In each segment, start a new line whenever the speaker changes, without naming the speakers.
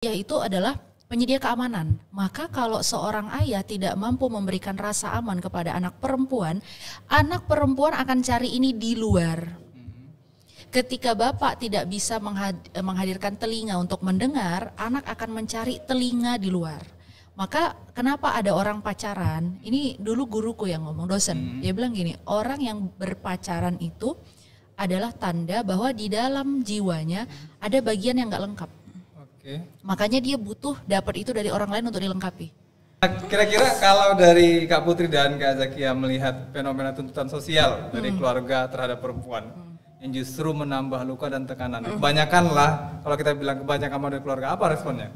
yaitu adalah penyedia keamanan. Maka kalau seorang ayah tidak mampu memberikan rasa aman kepada anak perempuan akan cari ini di luar. Ketika bapak tidak bisa menghadirkan telinga untuk mendengar, anak akan mencari telinga di luar. Maka kenapa ada orang pacaran, ini dulu guruku yang ngomong, dosen, dia bilang gini, orang yang berpacaran itu adalah tanda bahwa di dalam jiwanya ada bagian yang gak lengkap. Makanya dia butuh dapat itu dari orang lain untuk dilengkapi.
Kira-kira kalau dari Kak Putri dan Kak Zakia melihat fenomena tuntutan sosial dari keluarga terhadap perempuan yang justru menambah luka dan tekanan. Kebanyakan lah, kalau kita bilang kebanyakan dari keluarga, apa responnya?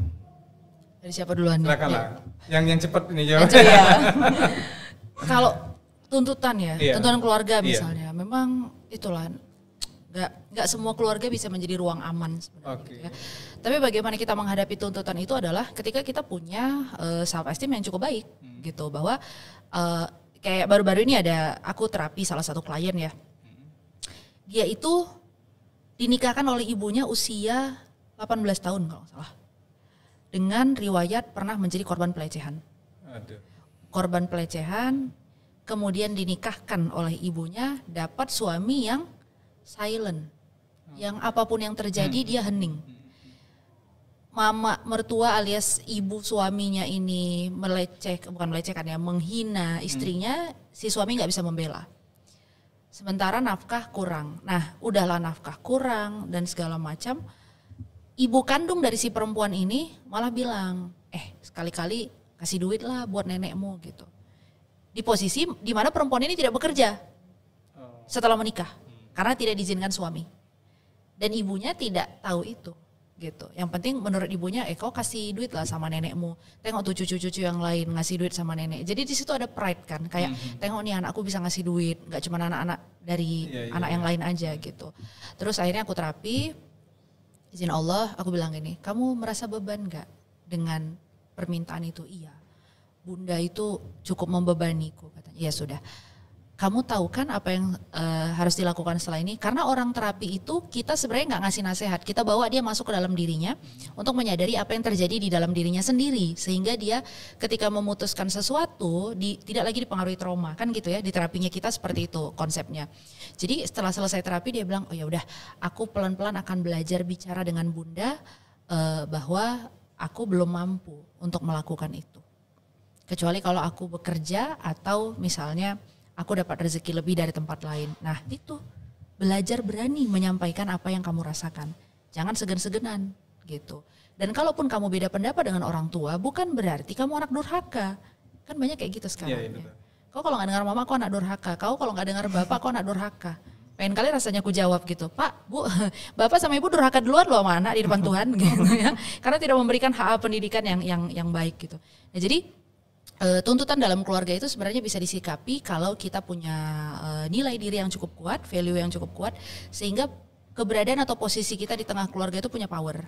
Dari siapa duluan?
Silakanlah. Yang cepat ini jawab.
Kalau tuntutan ya, tuntutan keluarga misalnya, memang itulah nggak semua keluarga bisa menjadi ruang aman sebenarnya. Gitu ya. Tapi bagaimana kita menghadapi tuntutan itu adalah ketika kita punya self esteem yang cukup baik gitu, bahwa kayak baru-baru ini ada aku terapi salah satu klien ya. Dia itu dinikahkan oleh ibunya usia 18 tahun kalau nggak salah. Dengan riwayat pernah menjadi korban pelecehan. Korban pelecehan, kemudian dinikahkan oleh ibunya, dapat suami yang silent, yang apapun yang terjadi dia hening. Mama mertua alias ibu suaminya ini menghina istrinya, si suami nggak bisa membela. Sementara nafkah kurang. Nah, udahlah nafkah kurang dan segala macam. Ibu kandung dari si perempuan ini malah bilang, sekali-kali kasih duit lah buat nenekmu gitu. Di posisi di mana perempuan ini tidak bekerja setelah menikah karena tidak diizinkan suami. Dan ibunya tidak tahu itu gitu. Yang penting menurut ibunya, kau kasih duit lah sama nenekmu. Tengok tuh cucu-cucu yang lain ngasih duit sama nenek. Jadi di situ ada pride kan, kayak tengok nih anakku bisa ngasih duit, nggak cuma anak-anak dari anak yang lain aja gitu. Terus akhirnya aku terapi, izin Allah, aku bilang gini, kamu merasa beban nggak dengan permintaan itu? Iya, bunda itu cukup membebaniku katanya. Ya sudah. Kamu tahu kan apa yang harus dilakukan setelah ini? Karena orang terapi itu kita sebenarnya nggak ngasih nasihat, kita bawa dia masuk ke dalam dirinya untuk menyadari apa yang terjadi di dalam dirinya sendiri, sehingga dia ketika memutuskan sesuatu tidak lagi dipengaruhi trauma, kan gitu ya, di terapinya kita seperti itu konsepnya. Jadi setelah selesai terapi dia bilang, oh ya udah, aku pelan-pelan akan belajar bicara dengan bunda bahwa aku belum mampu untuk melakukan itu, kecuali kalau aku bekerja atau misalnya aku dapat rezeki lebih dari tempat lain. Nah itu, belajar berani menyampaikan apa yang kamu rasakan. Jangan segan-seganan gitu. Dan kalaupun kamu beda pendapat dengan orang tua, bukan berarti kamu anak durhaka. Kan banyak kayak gitu sekarang. Ya. Kau kalau gak dengar mama, kau anak durhaka. Kau kalau gak dengar bapak, kau anak durhaka. Pengen kali rasanya aku jawab gitu, Pak, Bu, bapak sama ibu durhaka duluan loh sama anak di depan Tuhan gitu ya. Karena tidak memberikan hak pendidikan yang baik gitu. Nah jadi tuntutan dalam keluarga itu sebenarnya bisa disikapi kalau kita punya nilai diri yang cukup kuat, value yang cukup kuat, sehingga keberadaan atau posisi kita di tengah keluarga itu punya power.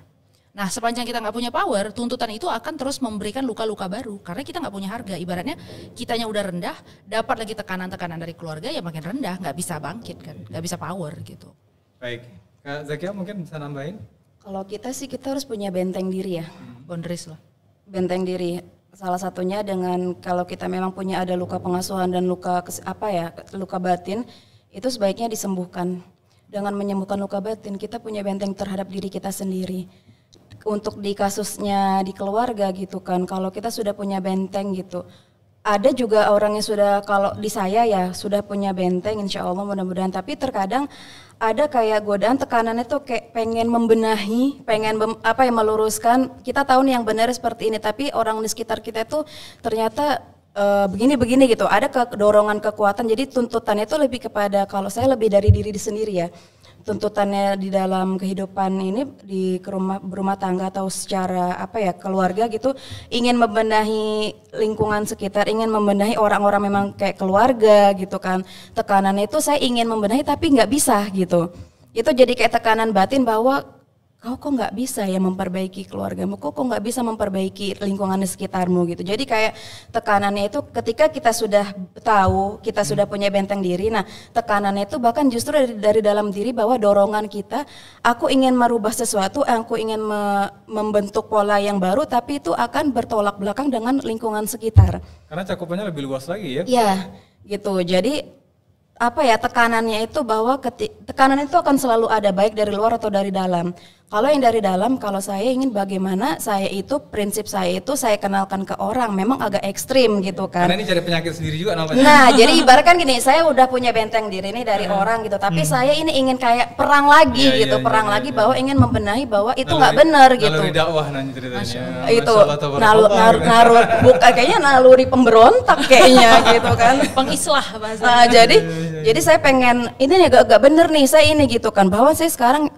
Nah sepanjang kita nggak punya power, tuntutan itu akan terus memberikan luka-luka baru karena kita nggak punya harga. Ibaratnya kitanya udah rendah, dapat lagi tekanan-tekanan dari keluarga, ya makin rendah, nggak bisa bangkit kan, nggak bisa power gitu.
Baik, Kak Zakia mungkin bisa nambahin?
Kalau kita sih kita harus punya benteng diri ya,
boundaries lah.
Benteng diri. Salah satunya dengan kalau kita memang punya ada luka pengasuhan dan luka luka batin, itu sebaiknya disembuhkan. Dengan menyembuhkan luka batin, kita punya benteng terhadap diri kita sendiri. Untuk di kasusnya di keluarga gitu kan, kalau kita sudah punya benteng gitu, ada juga orang yang sudah, kalau di saya ya sudah punya benteng, insya Allah mudah-mudahan. Tapi terkadang ada kayak godaan tekanan itu kayak pengen membenahi, pengen meluruskan. Kita tahu nih yang benar seperti ini, tapi orang di sekitar kita itu ternyata begini-begini gitu. Ada dorongan kekuatan. Jadi tuntutannya itu lebih kepada, kalau saya lebih dari diri sendiri ya. Tuntutannya di dalam kehidupan ini di berumah tangga atau secara keluarga gitu, ingin membenahi lingkungan sekitar, ingin membenahi orang-orang memang kayak keluarga gitu kan. Tekanannya itu saya ingin membenahi tapi nggak bisa gitu. Itu jadi kayak tekanan batin bahwa kau kok nggak bisa ya memperbaiki keluargamu, kok nggak bisa memperbaiki lingkungan di sekitarmu gitu. Jadi kayak tekanannya itu ketika kita sudah tahu, kita sudah punya benteng diri, nah tekanannya itu bahkan justru dari dalam diri bahwa dorongan kita, aku ingin merubah sesuatu, aku ingin membentuk pola yang baru, tapi itu akan bertolak belakang dengan lingkungan sekitar.
Karena cakupannya lebih luas lagi ya.
Iya, gitu. Jadi apa ya, tekanannya itu bahwa tekanan itu akan selalu ada, baik dari luar atau dari dalam. Kalau yang dari dalam, kalau saya ingin bagaimana saya itu, prinsip saya itu saya kenalkan ke orang, memang agak ekstrim gitu kan.
Karena ini jadi penyakit sendiri juga namanya.
Nah, jadi ibaratkan gini, saya udah punya benteng diri ini dari orang gitu, tapi saya ini ingin kayak perang lagi gitu, perang lagi bahwa ingin membenahi bahwa itu nggak benar gitu.
Naluri dakwah nanti ceritanya.
Itu kayaknya naluri pemberontak kayaknya gitu kan.
Pengislah bahasa.
Nah, jadi saya pengen ini agak bener nih, saya ini gitu kan, bahwa saya sekarang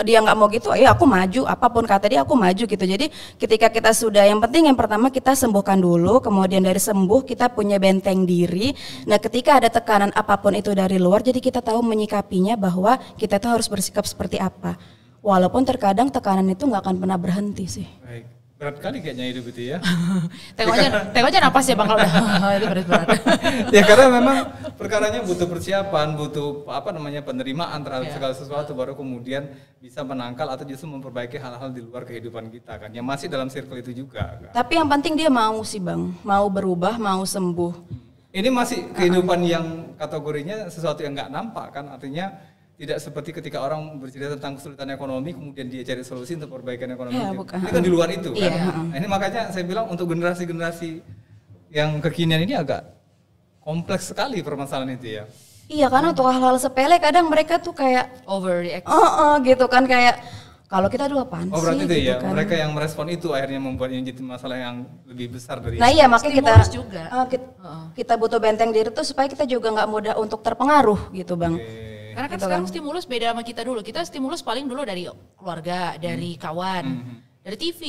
dia nggak mau gitu, ya aku maju, apapun kata dia aku maju gitu. Jadi ketika kita sudah, yang penting yang pertama kita sembuhkan dulu, kemudian dari sembuh kita punya benteng diri. Nah ketika ada tekanan apapun itu dari luar, jadi kita tahu menyikapinya bahwa kita tuh harus bersikap seperti apa. Walaupun terkadang tekanan itu nggak akan pernah berhenti sih.
Baik. Berat kali kayaknya hidup itu ya.
Tengok aja napas ya Bang kalau udah itu berat.
Ya karena memang perkaranya butuh persiapan, butuh penerimaan terhadap segala sesuatu, baru kemudian bisa menangkal atau justru memperbaiki hal-hal di luar kehidupan kita kan. Yang masih dalam circle itu juga kan.
Tapi yang penting dia mau sih Bang, mau berubah, mau sembuh.
Ini masih kehidupan yang kategorinya sesuatu yang nggak nampak kan, artinya tidak seperti ketika orang bercerita tentang kesulitan ekonomi kemudian dia cari solusi untuk perbaikan ekonomi itu. Ini kan di luar itu kan. Nah, ini makanya saya bilang untuk generasi-generasi yang kekinian ini agak kompleks sekali permasalahan itu ya.
Iya, karena untuk hal-hal sepele kadang mereka tuh kayak
overreact.
Gitu kan, kayak kalau kita dulu apaan sih?
Oh berarti itu
gitu
ya,
kan.
mereka yang merespon itu akhirnya membuat ini jadi masalah yang lebih besar dari
Nah iya, makanya kita butuh benteng diri tuh supaya kita juga nggak mudah untuk terpengaruh gitu Bang.
Karena kan sekarang stimulus beda sama kita dulu. Kita stimulus paling dulu dari keluarga, dari kawan, dari TV.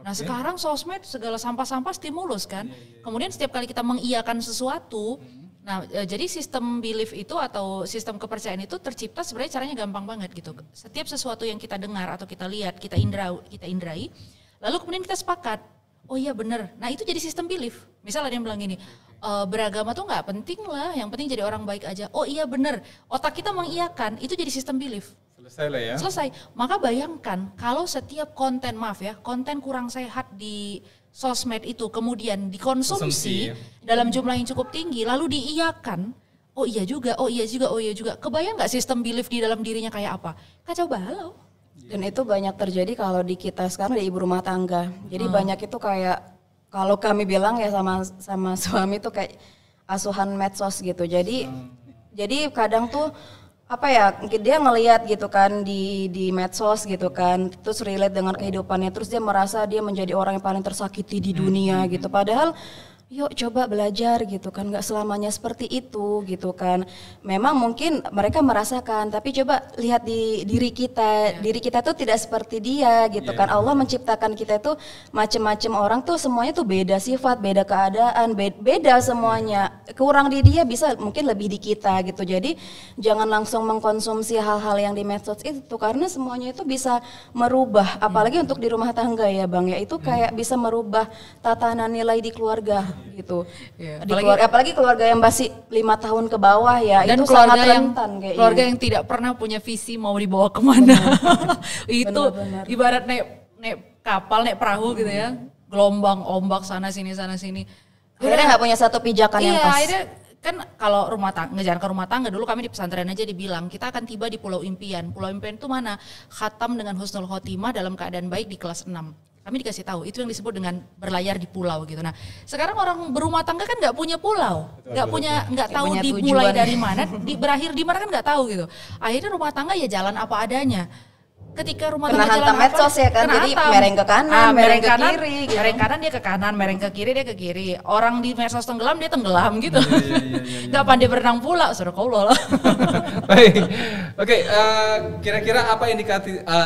Nah sekarang sosmed segala sampah-sampah stimulus kan. Kemudian setiap kali kita mengiyakan sesuatu, nah jadi sistem belief itu atau sistem kepercayaan itu tercipta sebenarnya caranya gampang banget gitu. Setiap sesuatu yang kita dengar atau kita lihat, kita indrai, lalu kemudian kita sepakat, oh iya bener. Nah itu jadi sistem belief. Misal ada yang bilang gini, beragama tuh nggak penting lah, yang penting jadi orang baik aja. Oh iya bener, otak kita mengiyakan, itu jadi sistem belief.
Selesai lah ya.
Selesai. Maka bayangkan kalau setiap konten, konten kurang sehat di sosmed itu kemudian dikonsumsi dalam jumlah yang cukup tinggi, lalu diiyakan, oh iya juga. Kebayang nggak sistem belief di dalam dirinya kayak apa? Kacau balau.
Dan itu banyak terjadi kalau di kita sekarang di ibu rumah tangga. Jadi banyak itu kayak, kalau kami bilang ya sama suami tuh kayak asuhan medsos gitu. Jadi kadang tuh apa ya, dia ngelihat gitu kan di medsos gitu kan, terus relate dengan kehidupannya, terus dia merasa dia menjadi orang yang paling tersakiti di dunia gitu. Padahal yuk coba belajar gitu kan, nggak selamanya seperti itu gitu kan. Memang mungkin mereka merasakan, tapi coba lihat di diri kita tuh tidak seperti dia gitu kan. Allah menciptakan kita itu macam-macam orang tuh, semuanya tuh beda sifat, beda keadaan, beda semuanya. Kurang di dia bisa mungkin lebih di kita gitu. Jadi jangan langsung mengkonsumsi hal-hal yang di medsos itu, karena semuanya itu bisa merubah, apalagi untuk di rumah tangga ya Bang ya, itu kayak bisa merubah tatanan nilai di keluarga gitu. Apalagi keluarga yang masih 5 tahun ke bawah ya,
dan
itu
keluarga
sangat
yang
rentan kayaknya.
Keluarga yang tidak pernah punya visi mau dibawa kemana. Itu ibarat naik kapal, naik perahu gitu ya, gelombang ombak sana sini.
Akhirnya nggak punya satu pijakan yang pas.
Akhirnya kan kalau ngejar ke rumah tangga dulu kami di pesantren aja dibilang kita akan tiba di Pulau Impian. Pulau Impian itu mana? Khatam dengan husnul khotimah dalam keadaan baik di kelas 6. Kami dikasih tahu itu yang disebut dengan berlayar di pulau gitu. Nah sekarang orang berumah tangga kan nggak punya pulau, nggak tahu dimulai dari mana, berakhir di mana kan nggak tahu gitu. Akhirnya rumah tangga ya jalan apa adanya. Ketika rumah tangga jalan apa,
medsos ya kan, jadi mereng ke kanan, mereng ke kiri gitu.
Mereng kanan dia ke kanan, mereng ke kiri dia ke kiri. Orang di medsos tenggelam dia tenggelam gitu. Gak pandai berenang pula, subhanallah.
Baik, oke. Kira-kira apa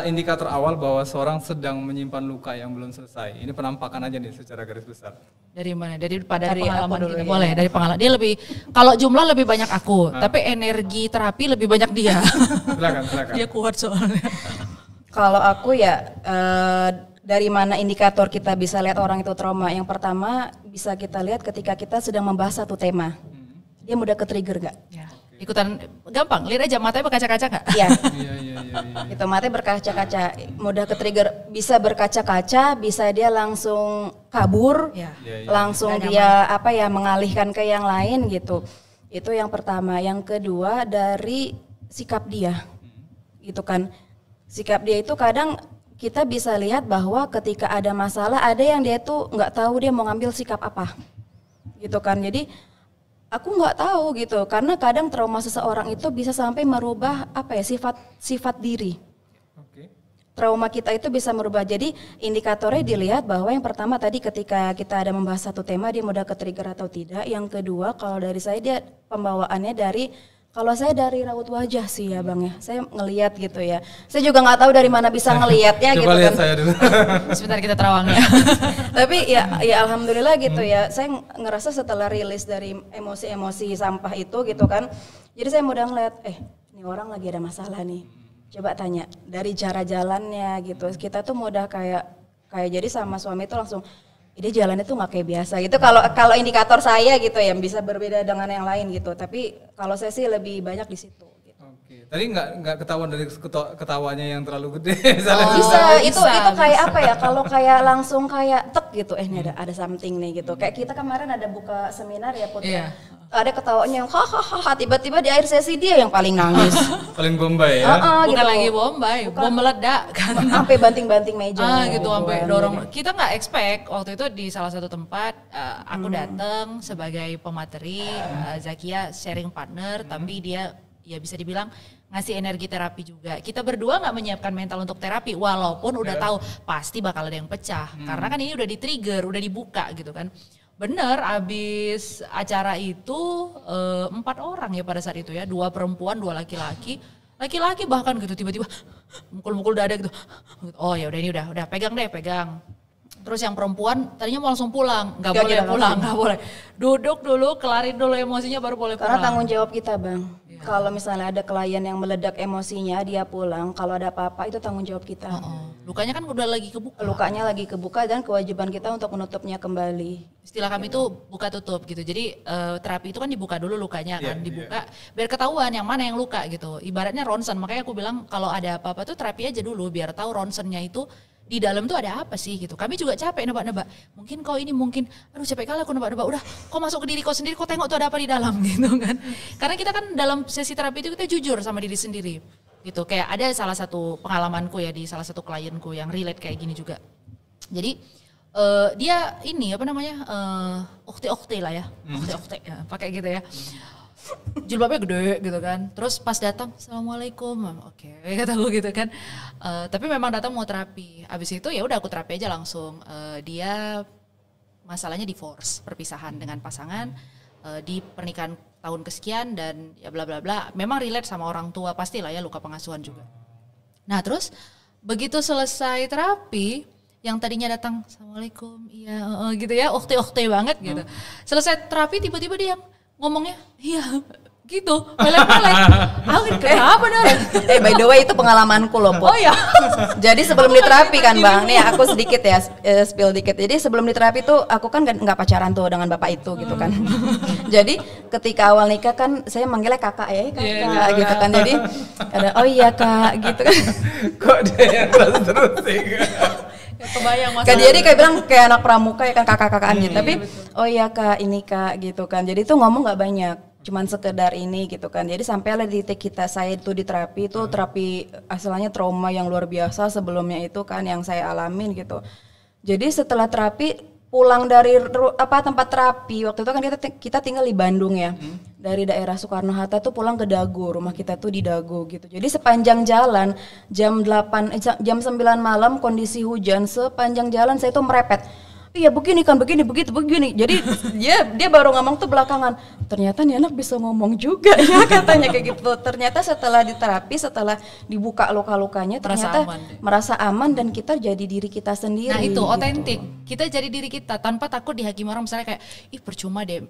indikator awal bahwa seorang sedang menyimpan luka yang belum selesai? Ini penampakan aja nih secara garis besar.
Dari mana? Dari pengalaman kita. Boleh dari pengalaman. Dia lebih, kalau jumlah lebih banyak aku, tapi energi terapi lebih banyak dia.
Silakan.
Dia kuat soalnya.
Kalau aku ya dari mana indikator kita bisa lihat orang itu trauma? Yang pertama bisa kita lihat ketika kita sedang membahas satu tema. Dia mudah ke-trigger nggak?
Ya. Ikutan gampang, lihat aja matanya berkaca-kaca nggak?
Iya.
Iya.
Itu matanya berkaca-kaca, mudah ke-trigger, bisa berkaca-kaca, bisa dia langsung kabur,
Iya.
langsung
Nggak
dia mengalihkan ke yang lain gitu. Itu yang pertama. Yang kedua dari sikap dia, gitu kan. Sikap dia itu kadang kita bisa lihat bahwa ketika ada masalah, ada yang dia tuh nggak tahu dia mau ngambil sikap apa, gitu kan. Jadi aku nggak tahu gitu, karena kadang trauma seseorang itu bisa sampai merubah sifat diri.
Oke.
Trauma kita itu bisa merubah. Jadi indikatornya dilihat bahwa yang pertama tadi ketika kita ada membahas satu tema dia mudah ke-trigger atau tidak. Yang kedua kalau dari saya dia pembawaannya kalau saya dari raut wajah sih ya Bang ya, saya ngelihat gitu ya. Saya juga nggak tahu dari mana bisa ngelihatnya gitu
Coba lihat
kan.
saya dulu.
Sebentar kita terawang ya.
Tapi ya alhamdulillah gitu ya. Saya ngerasa setelah rilis dari emosi-emosi sampah itu gitu kan. Jadi saya mudah ngeliat, ini orang lagi ada masalah nih. Coba tanya dari cara jalannya gitu. Kita tuh mudah kayak jadi sama suami itu langsung dia jalannya tuh nggak kayak biasa gitu. Kalau indikator saya gitu ya bisa berbeda dengan yang lain gitu. Tapi kalau saya sih lebih banyak di situ. Gitu.
Oke. Tadi nggak ketahuan dari ketawanya yang terlalu gede.
Bisa, itu
bisa.
kayak apa ya? Kalau kayak langsung kayak tek gitu, ini ada something nih gitu. Kayak kita kemarin ada buka seminar ya Put.
Iya.
Ada ketawanya yang hahaha, tiba-tiba di akhir sesi dia yang paling nangis.
Paling Bombay ya.
Bukan
gitu.
lagi bombay, bom meledak kan.
Sampai banting-banting meja.
Gitu sampai dorong. Kita nggak expect waktu itu di salah satu tempat aku datang sebagai pemateri, Zakia sharing partner, tapi dia ya bisa dibilang ngasih energi terapi juga. Kita berdua nggak menyiapkan mental untuk terapi, walaupun udah tahu pasti bakal ada yang pecah, karena kan ini udah di-trigger, udah dibuka gitu kan. Bener, abis acara itu 4 orang ya pada saat itu ya, 2 perempuan, 2 laki-laki. Laki-laki bahkan gitu tiba-tiba mukul-mukul dada gitu. Oh ya udah ini udah pegang. Terus yang perempuan tadinya mau langsung pulang, nggak boleh pulang, nggak boleh. Duduk dulu, kelarin dulu emosinya baru boleh pulang.
Karena tanggung jawab kita Bang. Kalau misalnya ada klien yang meledak emosinya, dia pulang, kalau ada apa-apa itu tanggung jawab kita.
Lukanya kan udah lagi kebuka.
Lukanya lagi kebuka dan kewajiban kita untuk menutupnya kembali.
Istilah kami itu buka tutup gitu. Jadi terapi itu kan dibuka dulu lukanya kan, dibuka biar ketahuan yang mana yang luka gitu. Ibaratnya ronsen, makanya aku bilang kalau ada apa-apa tuh terapi aja dulu biar tahu ronsennya itu di dalam tuh ada apa sih gitu. Kami juga capek nebak-nebak. Mungkin kau ini aduh capek kali aku nebak-nebak. Udah kau masuk ke diri kau sendiri, kau tengok tuh ada apa di dalam gitu kan. Karena kita kan dalam sesi terapi itu kita jujur sama diri sendiri gitu. Kayak ada salah satu pengalamanku ya di salah satu klienku yang relate kayak gini juga. Jadi dia ini apa namanya okte lah ya. Okte ya, pakai gitu ya. Jilbabnya gede gitu kan, terus pas datang assalamualaikum, oke, kataku gitu kan. Tapi memang datang mau terapi, abis itu ya udah aku terapi aja langsung. Dia masalahnya divorce, perpisahan dengan pasangan di pernikahan tahun kesekian dan ya bla bla bla. Memang relate sama orang tua pastilah ya, luka pengasuhan juga. Nah terus begitu selesai terapi, yang tadinya datang assalamualaikum, iya gitu ya, okte banget gitu. Selesai terapi tiba-tiba dia ngomongnya, iya gitu, melek-melek. Kenapa nih?
By the way itu pengalamanku loh Put.
Oh ya.
Jadi sebelum diterapi kan Bang, nih aku sedikit ya spill dikit. Jadi sebelum diterapi tuh aku kan nggak pacaran tuh dengan bapak itu gitu kan. Jadi ketika awal nikah kan saya manggilnya kakak ya, kakak gitu kan. Jadi ada oh iya kak gitu kan.
Kok dia yang terus sih?
Kebayang
Kan jadi kayak bilang kayak anak pramuka ya kan kakak-kakaan gitu. Tapi oh iya kak ini kak gitu kan. Jadi tuh ngomong nggak banyak, cuman sekedar ini gitu kan. Jadi sampailah di titik saya itu di terapi itu terapi asalnya trauma yang luar biasa sebelumnya itu kan yang saya alamin gitu. Jadi setelah terapi pulang dari tempat terapi waktu itu kan kita tinggal di Bandung ya. Dari daerah Soekarno-Hatta tuh pulang ke Dago, rumah kita tuh di Dago gitu. Jadi sepanjang jalan jam 9 malam kondisi hujan, sepanjang jalan saya tuh merepet. Iya begini kan, begini, begitu, begini. Jadi dia baru ngomong tuh belakangan. Ternyata nih anak bisa ngomong juga ya katanya kayak gitu. Ternyata setelah diterapi, setelah dibuka luka-lukanya ternyata merasa aman dan kita jadi diri kita sendiri.
Nah itu
gitu.
otentik, kita jadi diri kita tanpa takut dihakimi orang misalnya kayak, ih percuma deh.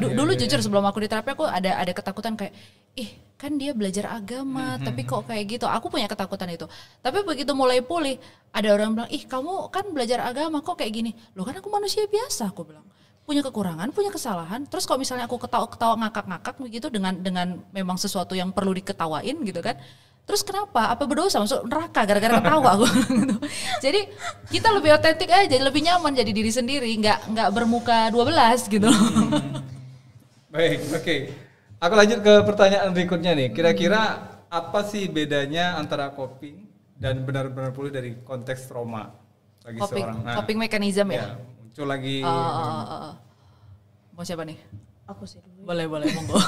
Dulu jujur sebelum aku diterapi aku ada ketakutan kayak, kan dia belajar agama, tapi kok kayak gitu. Aku punya ketakutan itu. Tapi begitu mulai pulih, ada orang bilang, kamu kan belajar agama kok kayak gini. Loh kan aku manusia biasa, aku bilang. Punya kekurangan, punya kesalahan. Terus kalau misalnya aku ketawa-ketawa ngakak-ngakak begitu dengan memang sesuatu yang perlu diketawain gitu kan. Terus kenapa? Apa berdosa masuk neraka gara-gara ketawa aku? Jadi kita lebih otentik aja, lebih nyaman jadi diri sendiri, nggak bermuka 12 gitu.
Baik, oke. Aku lanjut ke pertanyaan berikutnya nih. Kira-kira apa sih bedanya antara coping dan benar-benar pulih dari konteks trauma bagi seorang?
Coping mechanism ya?
Muncul lagi.
Mau siapa nih?
Aku sih dulu.
Boleh monggo.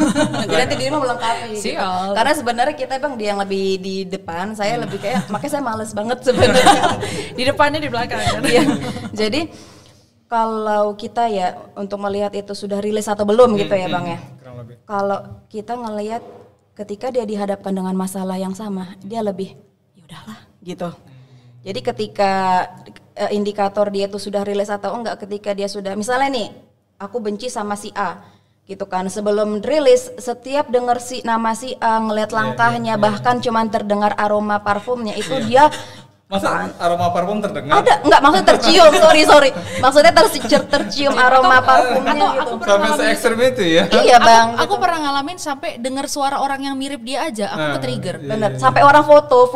Nanti dia mau melengkapi.
Siap.
Karena sebenarnya kita bang dia yang lebih di depan, saya lebih kayak makanya saya males banget sebenarnya.
Di depannya di belakang kan.
Iya. Jadi kalau kita ya untuk melihat itu sudah rilis atau belum gitu ya bang ya. Kalau kita ngelihat ketika dia dihadapkan dengan masalah yang sama, dia lebih ya udahlah gitu. Jadi ketika indikator dia itu sudah rilis atau enggak, ketika dia sudah misalnya nih, aku benci sama si A, gitu kan. Sebelum rilis, setiap dengar nama si A, ngelihat langkahnya, bahkan cuman terdengar aroma parfumnya itu dia.
Masa aroma parfum terdengar?
Ada, enggak maksudnya tercium, sorry. Maksudnya tercium aroma parfumnya gitu.
Sampai se-ekstrem itu ya?
Iya bang.
Aku pernah ngalamin sampai dengar suara orang yang mirip dia aja, aku ke-trigger.
Bener, sampai orang foto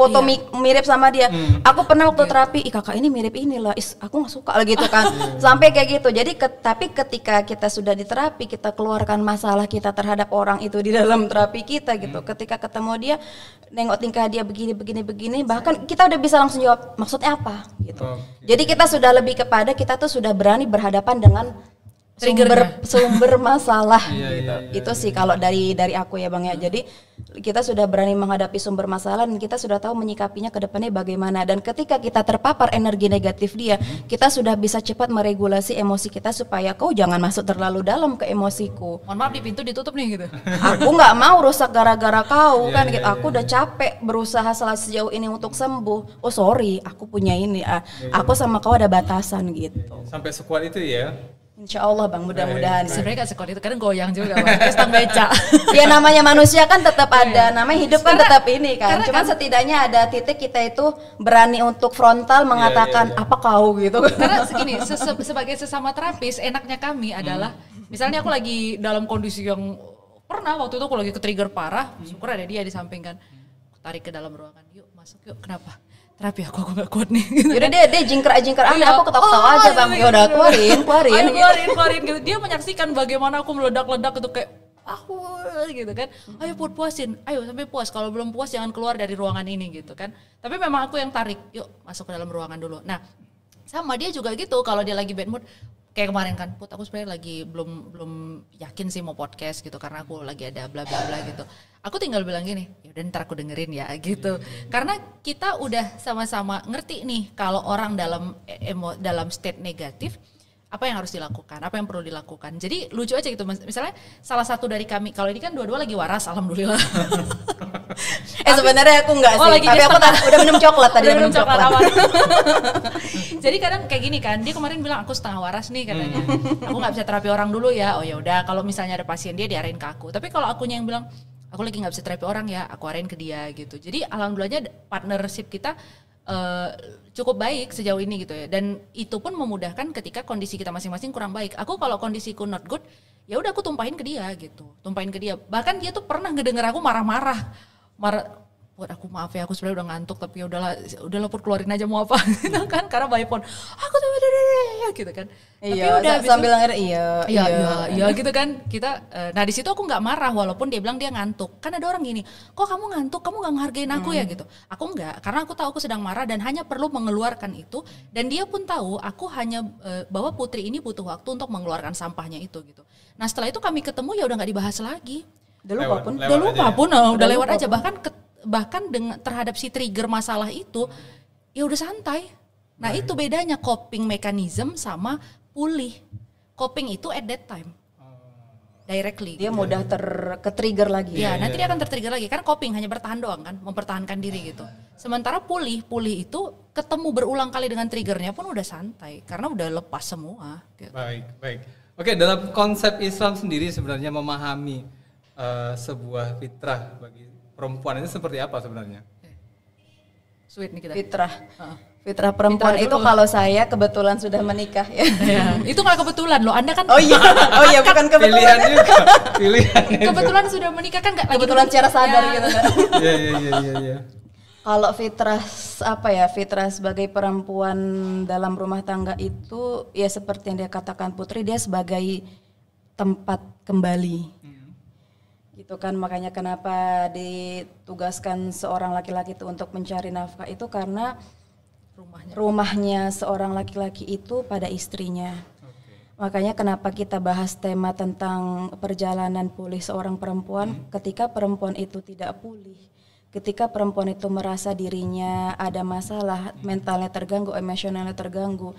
mirip sama dia. Aku pernah waktu terapi, kakak ini mirip inilah, aku nggak suka gitu kan. Sampai kayak gitu. Jadi tapi ketika kita sudah di terapi, kita keluarkan masalah kita terhadap orang itu di dalam terapi kita gitu. Ketika ketemu dia, nengok tingkah dia begini, bahkan kita udah bisa langsung jawab maksudnya apa gitu. Jadi kita sudah lebih kepada kita tuh sudah berani berhadapan dengan sumber masalah gitu. Itu sih kalau dari aku ya bang ya. Jadi kita sudah berani menghadapi sumber masalah dan kita sudah tahu menyikapinya ke depannya bagaimana. Dan ketika kita terpapar energi negatif dia, kita sudah bisa cepat meregulasi emosi kita supaya kau jangan masuk terlalu dalam ke emosiku.
Mohon maaf di pintu ditutup nih gitu.
Aku nggak mau rusak gara-gara kau kan gitu. Aku udah capek berusaha sejauh ini untuk sembuh. Oh sorry, aku punya ini. Aku sama kau ada batasan gitu.
Sampai sekuat itu ya?
Insya Allah bang, mudah-mudahan.
Sebenarnya gak sekuat itu, kadang goyang juga bang, kayak stang beca.
Ya namanya manusia kan tetap ada, namanya hidup kan tetap ini kan. Cuman setidaknya ada titik kita itu berani untuk frontal mengatakan apa kau gitu.
Karena segini, sebagai sesama terapis, enaknya kami adalah, misalnya aku lagi dalam kondisi yang pernah waktu itu aku lagi ke-trigger parah, syukur ada dia di samping kan. Aku tarik ke dalam ruangan, yuk masuk yuk, kenapa? Terapi aku gak kuat nih.
Yaudah dia jingkrak aku ketawa aja bang. Ya udah keluarin
gitu. Dia menyaksikan bagaimana aku meledak-ledak itu kayak aku gitu kan. Ayo puasin, ayo sampai puas. Kalau belum puas jangan keluar dari ruangan ini gitu kan. Tapi memang aku yang tarik, yuk masuk ke dalam ruangan dulu. Nah sama dia juga gitu kalau dia lagi bad mood. Kayak kemarin kan, Put aku sebenarnya lagi belum yakin sih mau podcast gitu karena aku lagi ada bla bla bla gitu. Aku tinggal bilang gini, ya udah ntar aku dengerin ya gitu. Karena kita udah sama-sama ngerti nih kalau orang dalam state negatif apa yang harus dilakukan, apa yang perlu dilakukan. Jadi lucu aja gitu, misalnya salah satu dari kami, kalau ini kan dua-dua lagi waras, alhamdulillah.
Sebenarnya aku enggak sih, tapi aku udah minum coklat tadi.
Minum coklat. Jadi kadang kayak gini kan, dia kemarin bilang aku setengah waras nih katanya. Aku nggak bisa terapi orang dulu ya. Oh ya udah, kalau misalnya ada pasien dia diarahin ke aku. Tapi kalau akunya yang bilang aku lagi nggak bisa terapi orang ya, aku arahin ke dia gitu. Jadi alhamdulillahnya partnership kita cukup baik sejauh ini gitu ya, dan itu pun memudahkan ketika kondisi kita masing-masing kurang baik. Aku kalau kondisiku not good, ya udah aku tumpahin ke dia gitu, bahkan dia tuh pernah ngedenger aku marah buat aku maaf ya, aku sebenarnya udah ngantuk tapi udahlah Put keluarin aja mau apa gitu kan, karena by phone aku tuh gitu kan.
Iya, tapi udah sambil denger
iya gitu kan kita. Nah di situ aku nggak marah walaupun dia bilang dia ngantuk. Kan ada orang gini, kok kamu ngantuk, kamu nggak menghargain aku ya gitu. Aku nggak, karena aku tahu aku sedang marah dan hanya perlu mengeluarkan itu, dan dia pun tahu aku hanya bahwa Putri ini butuh waktu untuk mengeluarkan sampahnya itu gitu. Nah setelah itu kami ketemu ya udah nggak dibahas lagi. Udah lewat aja, bahkan dengan terhadap si trigger masalah itu ya udah santai. Nah itu bedanya coping mechanism sama pulih. Coping itu at that time directly
dia gitu. Mudah ke-trigger lagi.
Ya nanti dia akan ter-trigger lagi, karena coping hanya bertahan doang kan, mempertahankan diri gitu. Sementara pulih itu ketemu berulang kali dengan triggernya pun udah santai karena udah lepas semua gitu.
Baik. Oke, dalam konsep Islam sendiri sebenarnya memahami sebuah fitrah bagi perempuan itu seperti apa sebenarnya?
Sweet nih kita.
Fitrah. Fitrah perempuan
Fitrah
itu
dulu.
kalau saya kebetulan sudah menikah ya.
Ya, itu nggak kebetulan loh. Anda kan
Oh iya bukan
Pilihan
kebetulan.
juga, pilihan.
kebetulan sudah menikah kan nggak lagi
Kebetulan
dulu.
secara sadar
Ya.
gitu.
Iya.
Kalau fitrah fitrah sebagai perempuan dalam rumah tangga itu ya seperti yang dia katakan Putri, dia sebagai tempat kembali. Gitu kan, makanya kenapa ditugaskan seorang laki-laki itu untuk mencari nafkah itu karena rumahnya seorang laki-laki itu pada istrinya. Makanya kenapa kita bahas tema tentang perjalanan pulih seorang perempuan ketika perempuan itu tidak pulih. Ketika perempuan itu merasa dirinya ada masalah, mentalnya terganggu, emosionalnya terganggu,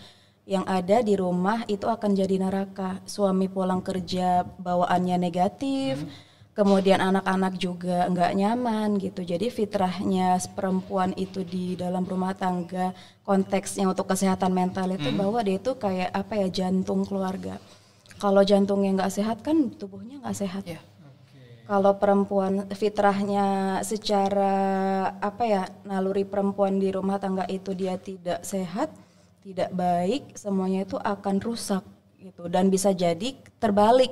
yang ada di rumah itu akan jadi neraka. Suami pulang kerja bawaannya negatif, kemudian anak-anak juga nggak nyaman gitu. Jadi fitrahnya perempuan itu di dalam rumah tangga, konteksnya untuk kesehatan mental itu bahwa dia itu kayak jantung keluarga. Kalau jantungnya nggak sehat kan tubuhnya nggak sehat.
Ya.
Kalau perempuan fitrahnya secara naluri perempuan di rumah tangga itu dia tidak sehat, tidak baik, semuanya itu akan rusak gitu, dan bisa jadi terbalik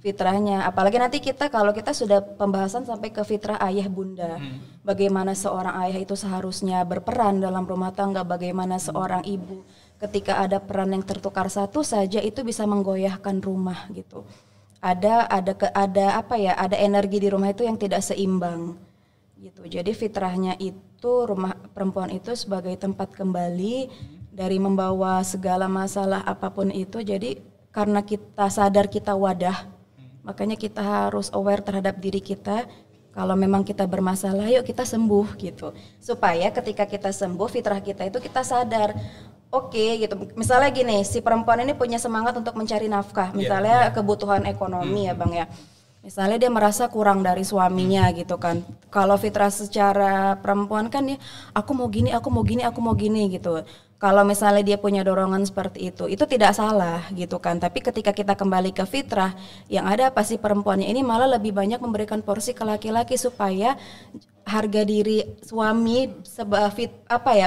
fitrahnya. Apalagi nanti kalau kita sudah pembahasan sampai ke fitrah ayah bunda, bagaimana seorang ayah itu seharusnya berperan dalam rumah tangga, bagaimana seorang ibu ketika ada peran yang tertukar satu saja itu bisa menggoyahkan rumah gitu. Ada energi di rumah itu yang tidak seimbang gitu. Jadi fitrahnya itu rumah perempuan itu sebagai tempat kembali dari membawa segala masalah apapun itu. Jadi karena kita sadar kita wadah, makanya kita harus aware terhadap diri kita. Kalau memang kita bermasalah, yuk kita sembuh gitu. Supaya ketika kita sembuh, fitrah kita itu kita sadar, oke, gitu. Misalnya gini, si perempuan ini punya semangat untuk mencari nafkah, misalnya kebutuhan ekonomi ya Bang ya. Misalnya dia merasa kurang dari suaminya gitu kan. Kalau fitrah secara perempuan kan ya, aku mau gini gitu. Kalau misalnya dia punya dorongan seperti itu tidak salah gitu kan. Tapi ketika kita kembali ke fitrah, yang ada pasti perempuannya ini malah lebih banyak memberikan porsi ke laki-laki supaya harga diri suami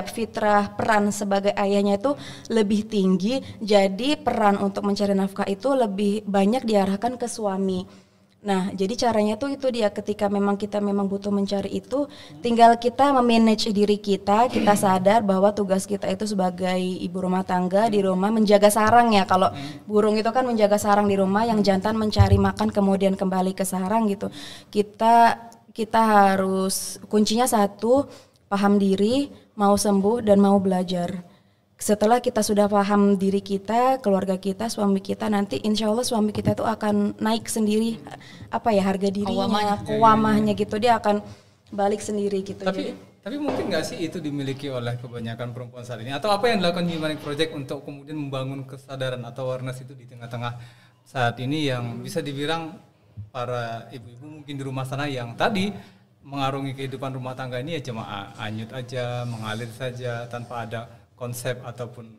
fitrah peran sebagai ayahnya itu lebih tinggi. Jadi peran untuk mencari nafkah itu lebih banyak diarahkan ke suami. Nah, jadi caranya tuh itu dia, ketika kita butuh mencari itu, tinggal kita memanage diri kita sadar bahwa tugas kita itu sebagai ibu rumah tangga di rumah menjaga sarang ya. Kalau burung itu kan menjaga sarang di rumah, yang jantan mencari makan kemudian kembali ke sarang gitu. Kita harus kuncinya satu, paham diri, mau sembuh dan mau belajar. Setelah kita sudah paham diri kita, keluarga kita, suami kita, nanti insya Allah suami kita itu akan naik sendiri harga dirinya, kewamahnya gitu, dia akan balik sendiri gitu.
Tapi mungkin nggak sih itu dimiliki oleh kebanyakan perempuan saat ini? Atau apa yang dilakukan Humanic Project untuk kemudian membangun kesadaran atau awareness itu di tengah-tengah saat ini yang bisa dibilang para ibu-ibu mungkin di rumah sana yang tadi mengarungi kehidupan rumah tangga ini ya cuma anyut aja, mengalir saja tanpa ada konsep ataupun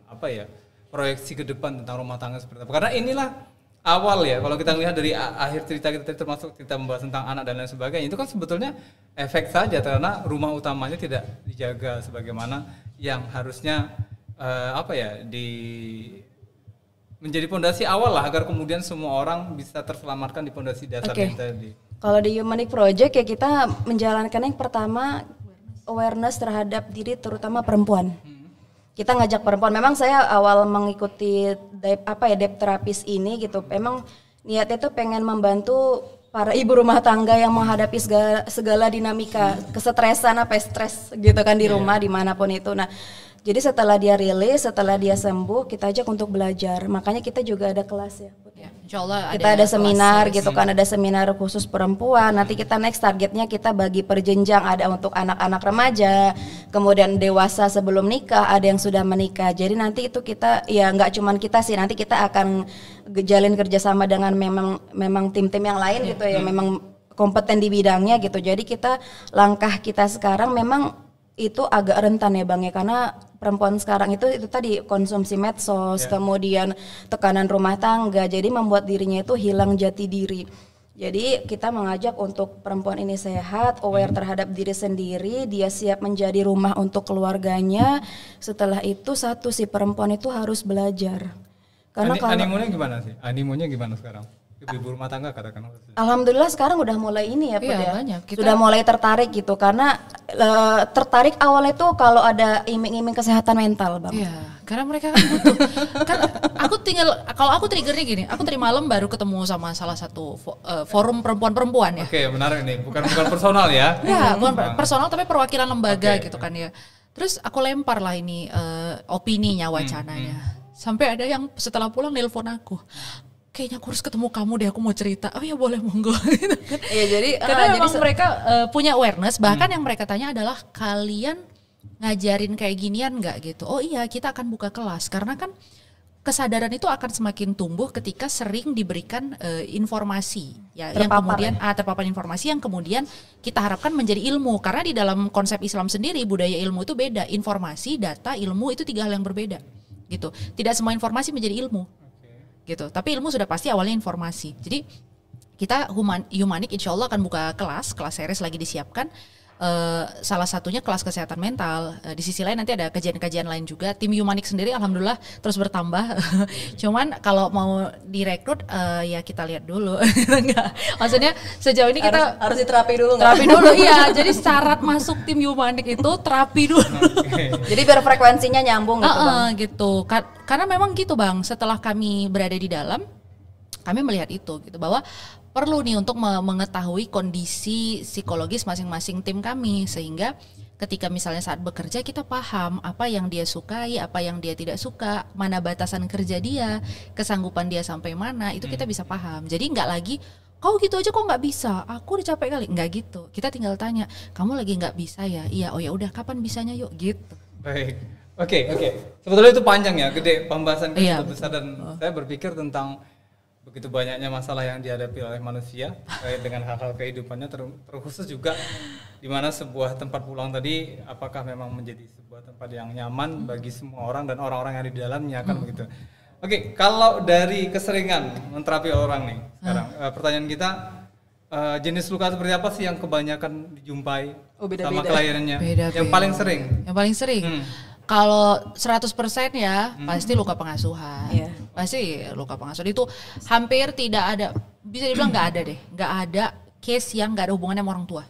proyeksi ke depan tentang rumah tangga seperti apa. Karena inilah awal ya, kalau kita melihat dari akhir cerita kita termasuk kita membahas tentang anak dan lain sebagainya, itu kan sebetulnya efek saja karena rumah utamanya tidak dijaga sebagaimana yang harusnya menjadi pondasi awal lah agar kemudian semua orang bisa terselamatkan di pondasi dasar yang tadi.
Kalau di Humanic Project ya kita menjalankan yang pertama awareness terhadap diri terutama perempuan. Kita ngajak perempuan. Memang saya awal mengikuti dep terapis ini gitu. Memang niatnya tuh pengen membantu para ibu rumah tangga yang menghadapi segala dinamika kesetresan stres gitu kan di rumah dimanapun itu. Nah, jadi setelah dia rilis, setelah dia sembuh, kita ajak untuk belajar. Makanya kita juga ada kelas ya.
Insya Allah
kita ada seminar gitu kan, ada seminar khusus perempuan. Nanti kita next targetnya kita bagi per jenjang, ada untuk anak-anak remaja, kemudian dewasa sebelum nikah, ada yang sudah menikah. Jadi nanti itu kita ya nggak cuman kita sih, nanti kita akan jalin kerjasama dengan memang tim-tim yang lain gitu ya, memang kompeten di bidangnya gitu. Jadi langkah kita sekarang memang itu agak rentan ya Bang ya, karena perempuan sekarang itu tadi konsumsi medsos, kemudian tekanan rumah tangga, jadi membuat dirinya itu hilang jati diri. Jadi kita mengajak untuk perempuan ini sehat, aware terhadap diri sendiri, dia siap menjadi rumah untuk keluarganya. Setelah itu si perempuan itu harus belajar. Karena
animonya gimana sih? Animonya gimana sekarang? Ibu rumah tangga katakan.
Alhamdulillah sekarang udah mulai ini ya,
Iya, banyak.
Sudah mulai tertarik gitu karena tertarik awalnya tuh kalau ada iming-iming kesehatan mental, Bang.
Iya, karena mereka kan butuh. Kan kalau aku triggernya gini, aku tadi malam baru ketemu sama salah satu forum perempuan-perempuan ya.
Oke, menarik nih. Bukan personal ya.
Ya, bukan personal tapi perwakilan lembaga gitu kan ya. Terus aku lempar lah ini opininya, wacananya. Sampai ada yang setelah pulang nelpon aku. Kayaknya aku harus ketemu kamu deh, aku mau cerita. Oh ya boleh, monggo. Gitu kan.
Iya, jadi
karena memang mereka punya awareness, bahkan yang mereka tanya adalah kalian ngajarin kayak ginian nggak gitu. Oh iya, kita akan buka kelas karena kan kesadaran itu akan semakin tumbuh ketika sering diberikan informasi ya, yang kemudian terpapar informasi yang kemudian kita harapkan menjadi ilmu, karena di dalam konsep Islam sendiri budaya ilmu itu beda. Informasi, data, ilmu itu 3 hal yang berbeda gitu. Tidak semua informasi menjadi ilmu gitu, tapi ilmu sudah pasti awalnya informasi. Jadi kita Humanik insya Allah akan buka kelas series lagi disiapkan. Salah satunya kelas kesehatan mental. Di sisi lain nanti ada kajian-kajian lain juga. Tim Humanik sendiri alhamdulillah terus bertambah. Cuman kalau mau direkrut ya kita lihat dulu. Enggak. Maksudnya sejauh ini kita
harus diterapi dulu.
Terapi dulu iya. Jadi syarat masuk tim Humanik itu terapi dulu.
Jadi biar frekuensinya nyambung gitu, Bang.
Gitu. Karena memang gitu, Bang. Setelah kami berada di dalam, kami melihat itu gitu, bahwa perlu nih untuk mengetahui kondisi psikologis masing-masing tim kami, sehingga ketika misalnya saat bekerja kita paham apa yang dia sukai, apa yang dia tidak suka, mana batasan kerja dia, kesanggupan dia sampai mana, itu kita bisa paham. Jadi nggak lagi kau gitu aja kok nggak bisa, aku udah capek kali, nggak gitu. Kita tinggal tanya, kamu lagi nggak bisa ya? Iya, oh ya udah, kapan bisanya yuk gitu.
Baik, oke. Sebetulnya itu panjang ya, gede pembahasan kita besar, dan saya berpikir tentang begitu banyaknya masalah yang dihadapi oleh manusia terkait dengan hal-hal kehidupannya, terkhusus juga di mana sebuah tempat pulang tadi apakah memang menjadi sebuah tempat yang nyaman bagi semua orang dan orang-orang yang di dalamnya kan begitu. Oke, kalau dari keseringan menterapi orang nih sekarang, pertanyaan kita, jenis luka seperti apa sih yang kebanyakan dijumpai sama kliennya? Yang paling sering?
Yang paling sering? Kalau 100% ya pasti luka pengasuhan. Pasti luka pengasuhan itu hampir tidak ada, bisa dibilang nggak ada deh. Nggak ada case yang nggak ada hubungannya sama orang tua.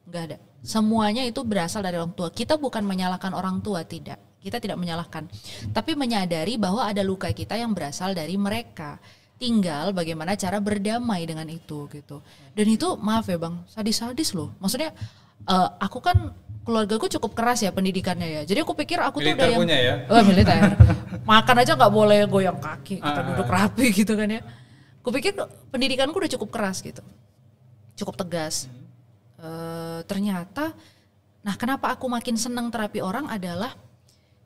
Nggak ada. Semuanya itu berasal dari orang tua. Kita bukan menyalahkan orang tua, tidak. Kita tidak menyalahkan. Tapi menyadari bahwa ada luka kita yang berasal dari mereka. Tinggal bagaimana cara berdamai dengan itu gitu. Dan itu maaf ya Bang, sadis-sadis loh. Maksudnya aku kan keluargaku cukup keras ya pendidikannya ya. Jadi aku pikir aku tuh udah yang militer. Makan aja nggak boleh goyang kaki, kita duduk rapi gitu kan ya. Aku pikir pendidikanku udah cukup keras gitu, cukup tegas. Ternyata, nah kenapa aku makin senang terapi orang adalah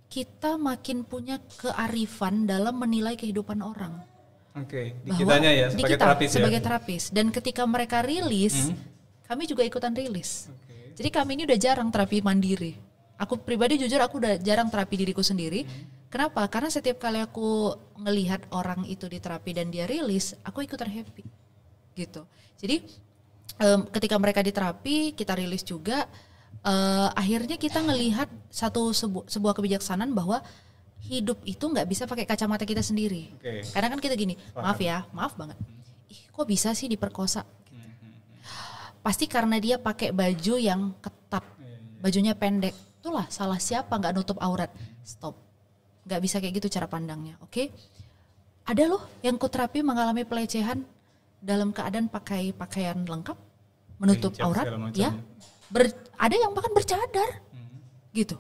kita makin punya kearifan dalam menilai kehidupan orang.
Oke, di kitanya ya sebagai terapis ya.
Sebagai terapis. Dan ketika mereka rilis, kami juga ikutan rilis. Jadi kami ini udah jarang terapi mandiri. Aku pribadi jujur aku udah jarang terapi diriku sendiri. Kenapa? Karena setiap kali aku ngelihat orang itu diterapi dan dia rilis, aku ikutan happy. Gitu. Jadi ketika mereka diterapi, kita rilis juga. Akhirnya kita ngelihat sebuah kebijaksanaan bahwa hidup itu nggak bisa pakai kacamata kita sendiri. Karena kan kita gini, maaf banget. Ih, kok bisa sih diperkosa? Pasti karena dia pakai baju yang ketat, bajunya pendek. Itulah salah siapa, nggak nutup aurat. Stop, nggak bisa kayak gitu cara pandangnya. Oke, ada loh yang kuterapi mengalami pelecehan dalam keadaan pakai pakaian lengkap, menutup aurat, ya. Ada yang bahkan bercadar, gitu.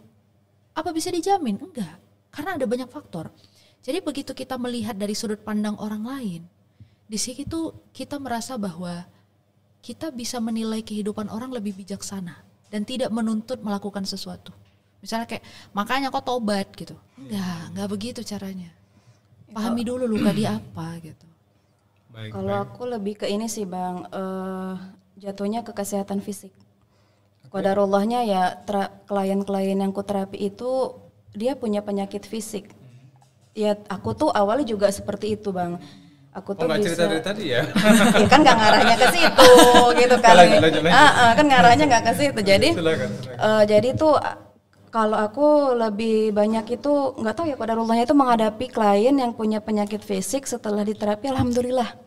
Apa bisa dijamin? Enggak, karena ada banyak faktor. Jadi begitu kita melihat dari sudut pandang orang lain, di situ kita merasa bahwa kita bisa menilai kehidupan orang lebih bijaksana dan tidak menuntut melakukan sesuatu. Misalnya kayak, makanya kok tobat gitu. Enggak begitu caranya. Pahami dulu luka dia apa gitu.
Kalau aku lebih ke ini sih Bang, jatuhnya ke kesehatan fisik. Qadarullahnya ya klien-klien yang ku terapi itu dia punya penyakit fisik. Ya aku tuh awalnya juga seperti itu Bang. aku tuh
nggak
bisa
cerita dari tadi ya?
ya kan nggak ngarahnya ke situ gitu kan.
Lanjut.
Kan ngarahnya nggak ke situ. Jadi
Silakan.
jadi tuh kalau aku lebih banyak itu nggak tahu ya qadarullahnya itu menghadapi klien yang punya penyakit fisik setelah diterapi alhamdulillah.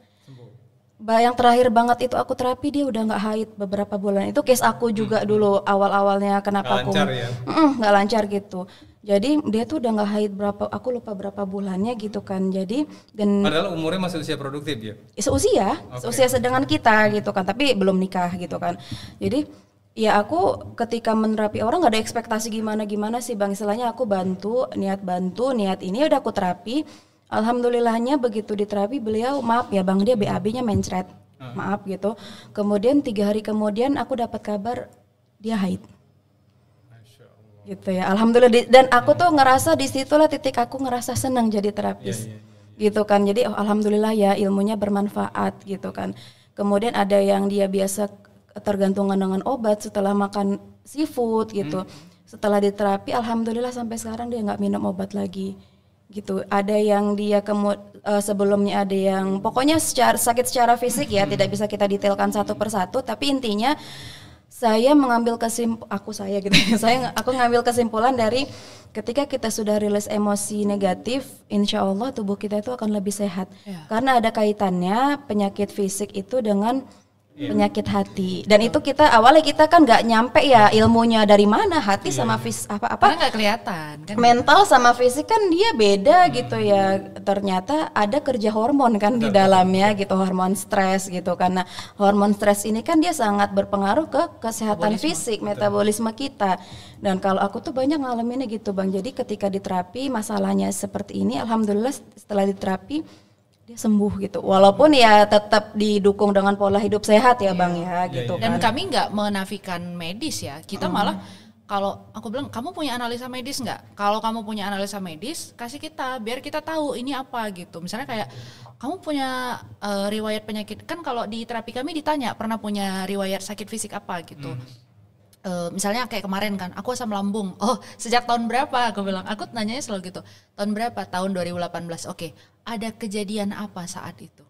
Yang terakhir banget itu aku terapi dia udah nggak haid beberapa bulan. Itu case aku juga dulu awal-awalnya kenapa aku nggak lancar gitu. Jadi dia tuh udah nggak haid aku lupa berapa bulannya gitu kan. Jadi dan
padahal umurnya masih usia produktif ya?
Seusia sedengan kita gitu kan. Tapi belum nikah gitu kan. Jadi ya aku ketika menerapi orang nggak ada ekspektasi gimana sih Bang. Istilahnya aku bantu niat ini udah aku terapi. Alhamdulillahnya begitu diterapi beliau maaf ya Bang dia BAB-nya mencret. Maaf gitu. Kemudian 3 hari kemudian aku dapat kabar dia haid. Gitu ya. Alhamdulillah dan aku tuh ngerasa disitulah titik aku ngerasa senang jadi terapis. Gitu kan. Jadi alhamdulillah ya ilmunya bermanfaat gitu kan. Kemudian ada yang dia biasa tergantungan dengan obat setelah makan seafood gitu. Setelah diterapi alhamdulillah sampai sekarang dia nggak minum obat lagi. Gitu. Ada yang dia sebelumnya ada yang pokoknya sakit secara fisik ya tidak bisa kita detailkan satu persatu tapi intinya saya mengambil aku ngambil kesimpulan dari ketika kita sudah rilis emosi negatif insya Allah tubuh kita itu akan lebih sehat karena ada kaitannya penyakit fisik itu dengan penyakit hati dan itu awalnya kita kan nggak nyampe ya ilmunya dari mana hati sama
karena nggak kelihatan kan
mental sama fisik kan dia beda gitu ya ternyata ada kerja hormon kan di dalamnya gitu hormon stres gitu karena hormon stres ini kan dia sangat berpengaruh ke kesehatan fisik metabolisme kita dan kalau aku tuh banyak ngalaminnya gitu Bang jadi ketika diterapi masalahnya seperti ini alhamdulillah setelah diterapi dia sembuh gitu walaupun ya tetap didukung dengan pola hidup sehat ya Bang ya gitu
dan
kan.
kami nggak menafikan medis ya kita malah kalau aku bilang kamu punya analisa medis nggak kalau kamu punya analisa medis kasih kita biar kita tahu ini apa gitu misalnya kayak kamu punya riwayat penyakit kan kalau di terapi kami ditanya pernah punya riwayat sakit fisik apa gitu misalnya kayak kemarin kan aku asam lambung sejak tahun berapa aku bilang aku nanyanya selalu gitu tahun berapa tahun 2018 oke ada kejadian apa saat itu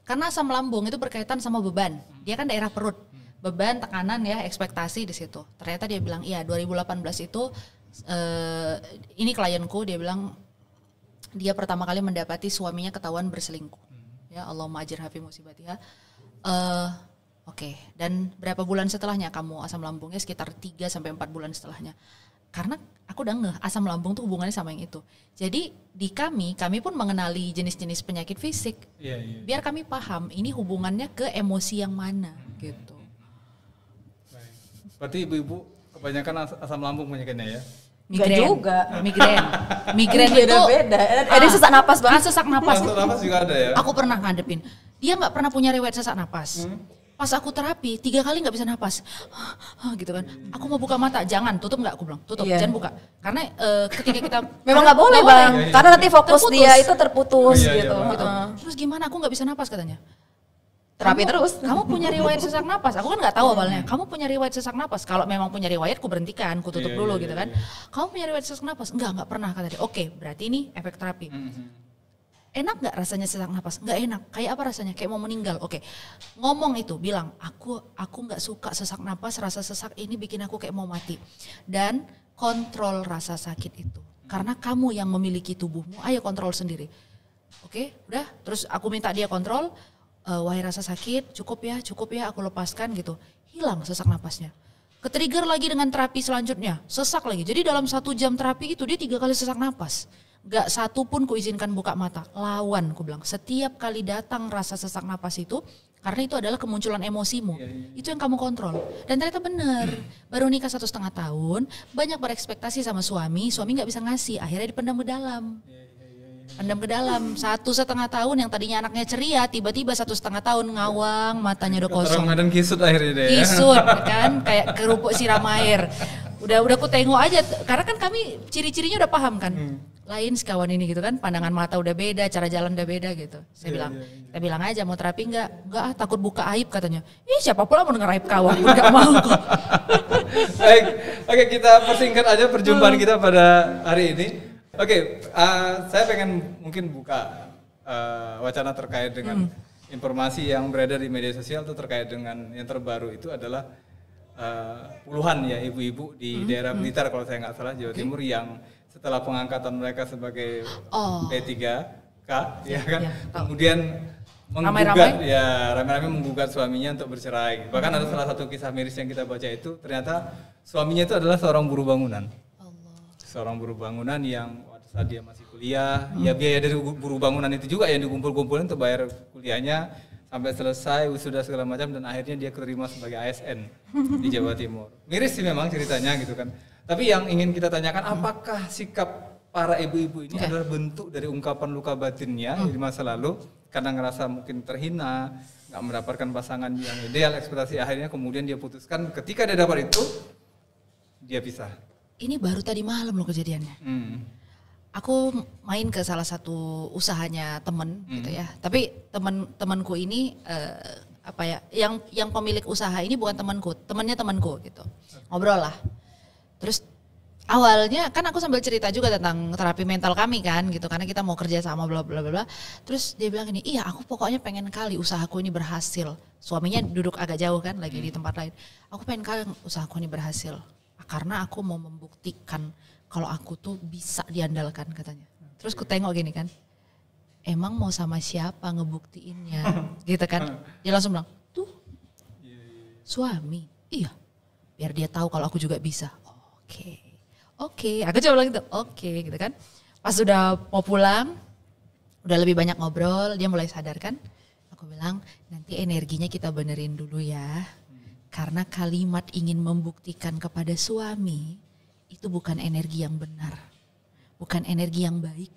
karena asam lambung itu berkaitan sama beban dia kan daerah perut beban tekanan ya ekspektasi di situ ternyata dia bilang iya 2018 itu ini klienku dia bilang dia pertama kali mendapati suaminya ketahuan berselingkuh ya Allahumma ajirha fi musibatiha Oke, dan berapa bulan setelahnya kamu asam lambungnya sekitar 3 sampai 4 bulan setelahnya. Karena aku udah ngeh asam lambung tuh hubungannya sama yang itu. Jadi di kami pun mengenali jenis-jenis penyakit fisik. Biar kami paham ini hubungannya ke emosi yang mana gitu.
Baik. Berarti ibu-ibu kebanyakan asam lambung penyakitnya ya?
Migrain juga.
Migrain itu
beda. Ada sesak napas Bang.
Sesak napas.
Sesak napas juga ada ya?
Aku pernah ngadepin. Dia nggak pernah punya riwayat sesak napas. Pas aku terapi 3 kali nggak bisa napas gitu kan aku mau buka mata jangan tutup nggak aku bilang tutup jangan buka karena ketika kita
memang nggak boleh Bang karena nanti fokus dia itu terputus gitu.
Terus gimana aku nggak bisa napas katanya
terapi terus
kamu punya riwayat sesak napas aku kan nggak tahu awalnya kamu punya riwayat sesak napas kalau memang punya riwayat ku berhentikan ku tutup dulu gitu kan kamu punya riwayat sesak napas nggak pernah kata dia oke berarti ini efek terapi enak nggak rasanya sesak napas? Nggak enak. Kayak apa rasanya? Kayak mau meninggal. Oke. Ngomong itu, bilang aku nggak suka sesak napas. Rasa sesak ini bikin aku kayak mau mati. Dan kontrol rasa sakit itu. Karena kamu yang memiliki tubuhmu, ayo kontrol sendiri. Oke, udah. Terus aku minta dia kontrol. Wahai rasa sakit, cukup ya. Aku lepaskan gitu. Hilang sesak napasnya. Ketrigger lagi dengan terapi selanjutnya. Sesak lagi. Jadi dalam 1 jam terapi itu dia 3 kali sesak napas. Gak satu pun kuizinkan buka mata, lawan ku bilang. Setiap kali datang rasa sesak napas itu, karena itu adalah kemunculan emosimu, itu yang kamu kontrol. Dan ternyata benar, baru nikah 1,5 tahun, banyak berekspektasi sama suami gak bisa ngasih, akhirnya dipendam ke dalam. Pendam ke dalam, 1,5 tahun yang tadinya anaknya ceria, tiba-tiba 1,5 tahun ngawang, matanya udah kosong.
Dan kisut akhirnya deh.
Kisut kan, kayak kerupuk siram air. Udah aku tengok aja, karena kan kami ciri-cirinya udah paham kan. Lain sekawan ini gitu kan, pandangan mata udah beda, cara jalan udah beda gitu. Saya bilang aja mau terapi enggak takut buka aib katanya. Siapa pula mau denger aib kawan, enggak mau kok.
Baik, oke kita persingkat aja perjumpaan kita pada hari ini. Oke, saya pengen mungkin buka wacana terkait dengan informasi yang beredar di media sosial itu terkait dengan yang terbaru itu adalah puluhan ya ibu-ibu di daerah Blitar kalau saya nggak salah Jawa Timur yang setelah pengangkatan mereka sebagai P3K ya kan kemudian menggugat ramai-ramai menggugat suaminya untuk bercerai. Bahkan ada salah satu kisah miris yang kita baca itu ternyata suaminya itu adalah seorang buruh bangunan. Seorang buruh bangunan yang saat dia masih kuliah, ya biaya dari buruh bangunan itu juga yang dikumpul-kumpulin untuk bayar kuliahnya sampai selesai wisuda segala macam dan akhirnya dia keterima sebagai ASN di Jawa Timur. Miris sih memang ceritanya gitu kan. Tapi yang ingin kita tanyakan apakah sikap para ibu-ibu ini adalah bentuk dari ungkapan luka batinnya di masa lalu karena ngerasa mungkin terhina, nggak mendapatkan pasangan yang ideal, ekspektasi akhirnya kemudian dia putuskan ketika dia dapat itu dia pisah.
Ini baru tadi malam loh kejadiannya. Aku main ke salah satu usahanya temen gitu ya. Tapi temanku ini yang pemilik usaha ini bukan temanku, temannya temanku gitu. Ngobrol lah. Terus awalnya kan aku sambil cerita juga tentang terapi mental kami kan gitu karena kita mau kerja sama bla bla bla. Terus dia bilang gini, "Iya, aku pokoknya pengen kali usahaku ini berhasil." Suaminya duduk agak jauh kan lagi di tempat lain. "Aku pengen kali usahaku ini berhasil karena aku mau membuktikan kalau aku tuh bisa diandalkan," katanya. Terus ku tengok gini kan, emang mau sama siapa ngebuktiinnya gitu kan. Dia langsung bilang, "Tuh suami, iya biar dia tahu kalau aku juga bisa." Oke, aku coba bilang gitu, oke gitu kan. Pas udah mau pulang, udah lebih banyak ngobrol, dia mulai sadar kan. Aku bilang, nanti energinya kita benerin dulu ya. Karena kalimat ingin membuktikan kepada suami, itu bukan energi yang benar. Bukan energi yang baik.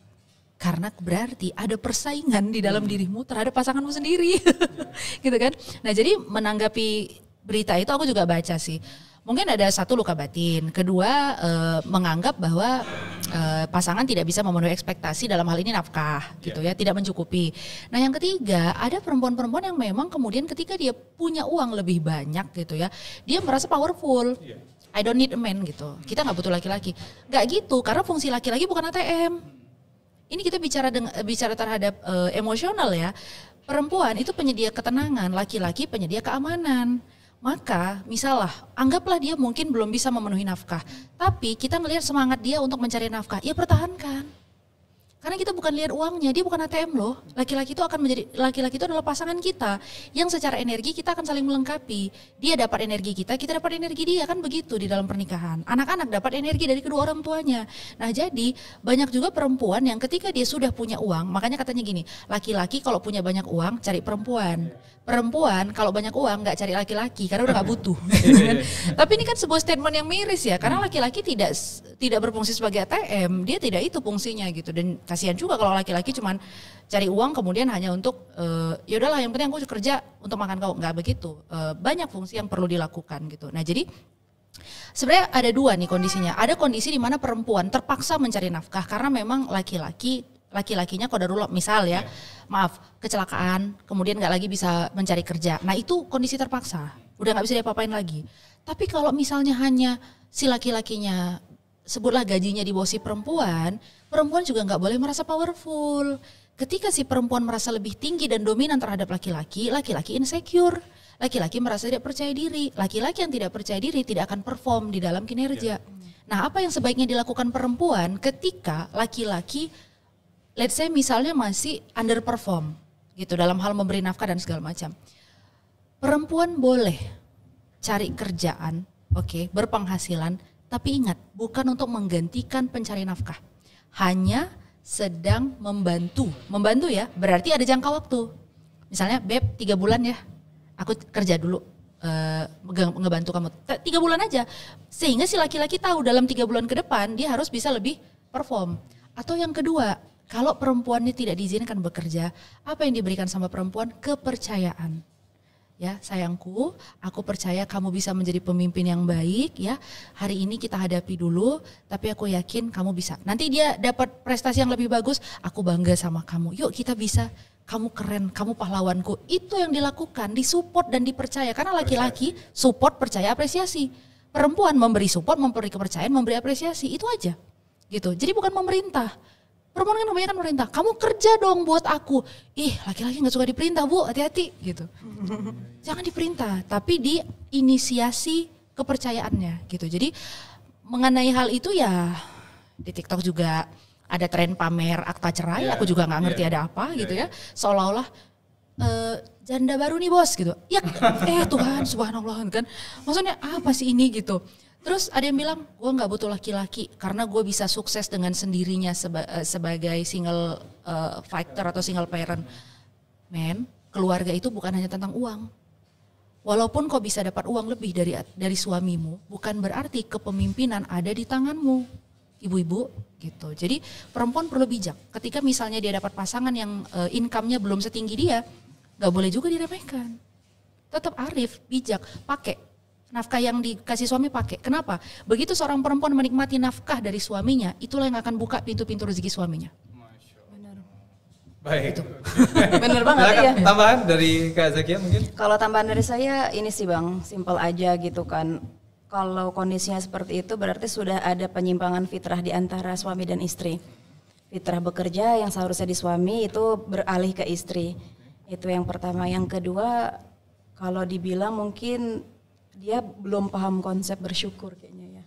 Karena berarti ada persaingan di dalam dirimu terhadap pasanganmu sendiri. Gitu kan. Nah jadi menanggapi berita itu aku juga baca sih. Mungkin ada satu luka batin, kedua menganggap bahwa pasangan tidak bisa memenuhi ekspektasi dalam hal ini nafkah gitu ya, tidak mencukupi. Nah yang ketiga ada perempuan-perempuan yang memang kemudian ketika dia punya uang lebih banyak gitu ya, dia merasa powerful. I don't need a man gitu, kita nggak butuh laki-laki. Nggak gitu, karena fungsi laki-laki bukan ATM. Ini kita bicara terhadap emosional ya. Perempuan itu penyedia ketenangan, laki-laki penyedia keamanan. Maka misalnya anggaplah dia mungkin belum bisa memenuhi nafkah, tapi kita ngelihat semangat dia untuk mencari nafkah, ya pertahankan. Karena kita bukan lihat uangnya, dia bukan ATM loh. Laki-laki itu adalah pasangan kita yang secara energi kita akan saling melengkapi. Dia dapat energi kita dapat energi dia, kan begitu di dalam pernikahan. Anak-anak dapat energi dari kedua orang tuanya. Nah jadi banyak juga perempuan yang ketika dia sudah punya uang, makanya katanya gini, laki-laki kalau punya banyak uang cari perempuan. Perempuan kalau banyak uang nggak cari laki-laki karena udah nggak butuh. Tapi ini kan sebuah statement yang miris ya, karena laki-laki tidak berfungsi sebagai ATM, dia tidak itu fungsinya gitu. Dan kasihan juga kalau laki-laki cuman cari uang kemudian hanya untuk ya udahlah yang penting aku kerja untuk makan kau, nggak begitu. Banyak fungsi yang perlu dilakukan gitu. Nah jadi sebenarnya ada dua nih kondisinya. Ada kondisi di mana perempuan terpaksa mencari nafkah karena memang laki-lakinya qadarullah misal ya, maaf kecelakaan, kemudian nggak lagi bisa mencari kerja. Nah itu kondisi terpaksa, udah nggak bisa diapa-apain lagi. Tapi kalau misalnya hanya si laki-lakinya, sebutlah gajinya di bawah si perempuan juga nggak boleh merasa powerful. Ketika si perempuan merasa lebih tinggi dan dominan terhadap laki-laki insecure. Laki-laki merasa tidak percaya diri. Laki-laki yang tidak percaya diri tidak akan perform di dalam kinerja. Nah apa yang sebaiknya dilakukan perempuan ketika laki-laki let's say misalnya masih underperform gitu dalam hal memberi nafkah dan segala macam. Perempuan boleh cari kerjaan, berpenghasilan, tapi ingat bukan untuk menggantikan pencari nafkah. Hanya sedang membantu ya, berarti ada jangka waktu. Misalnya, Beb 3 bulan ya, aku kerja dulu ngebantu kamu 3 bulan aja. Sehingga si laki-laki tahu dalam 3 bulan ke depan dia harus bisa lebih perform. Atau yang kedua, kalau perempuannya tidak diizinkan bekerja, apa yang diberikan sama perempuan? Kepercayaan. Ya, sayangku, aku percaya kamu bisa menjadi pemimpin yang baik ya. Hari ini kita hadapi dulu, tapi aku yakin kamu bisa. Nanti dia dapat prestasi yang lebih bagus, aku bangga sama kamu. Yuk kita bisa, kamu keren, kamu pahlawanku. Itu yang dilakukan, disupport dan dipercaya. Karena laki-laki support, percaya, apresiasi. Perempuan memberi support, memberi kepercayaan, memberi apresiasi, itu aja. Gitu. Jadi bukan memerintah. perempuan kan kebanyakan merintah, kamu kerja dong buat aku. Ih, laki-laki nggak suka diperintah Bu, hati-hati gitu. Jangan diperintah, tapi diinisiasi kepercayaannya gitu. Jadi mengenai hal itu ya di TikTok juga ada tren pamer akta cerai, aku juga nggak ngerti ada apa gitu ya. Seolah-olah janda baru nih bos gitu. Ya Tuhan subhanallah kan. Maksudnya apa sih ini gitu. Terus ada yang bilang, gue gak butuh laki-laki karena gue bisa sukses dengan sendirinya sebagai single fighter atau single parent. Men, keluarga itu bukan hanya tentang uang. Walaupun kau bisa dapat uang lebih dari suamimu, bukan berarti kepemimpinan ada di tanganmu. Ibu-ibu gitu. Jadi perempuan perlu bijak. Ketika misalnya dia dapat pasangan yang income-nya belum setinggi dia, gak boleh juga diremehkan. Tetap arif, bijak, pakai. Nafkah yang dikasih suami pakai. Kenapa? Begitu seorang perempuan menikmati nafkah dari suaminya, itulah yang akan buka pintu-pintu rezeki suaminya.
Benar.
Baik.
Benar banget ya.
Tambahan dari Kak Zakia mungkin?
Kalau tambahan dari saya ini sih Bang, simpel aja gitu kan. Kalau kondisinya seperti itu berarti sudah ada penyimpangan fitrah di antara suami dan istri. Fitrah bekerja yang seharusnya di suami itu beralih ke istri. Itu yang pertama. Yang kedua, kalau dibilang mungkin dia belum paham konsep bersyukur kayaknya ya.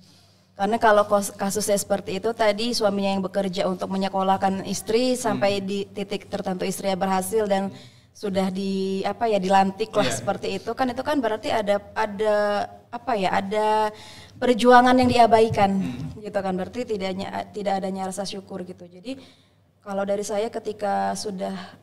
Karena kalau kasusnya seperti itu tadi suaminya yang bekerja untuk menyekolahkan istri sampai di titik tertentu istrinya berhasil dan sudah dilantik lah seperti itu kan berarti ada perjuangan yang diabaikan gitu kan, berarti tidak adanya rasa syukur gitu. Jadi kalau dari saya ketika sudah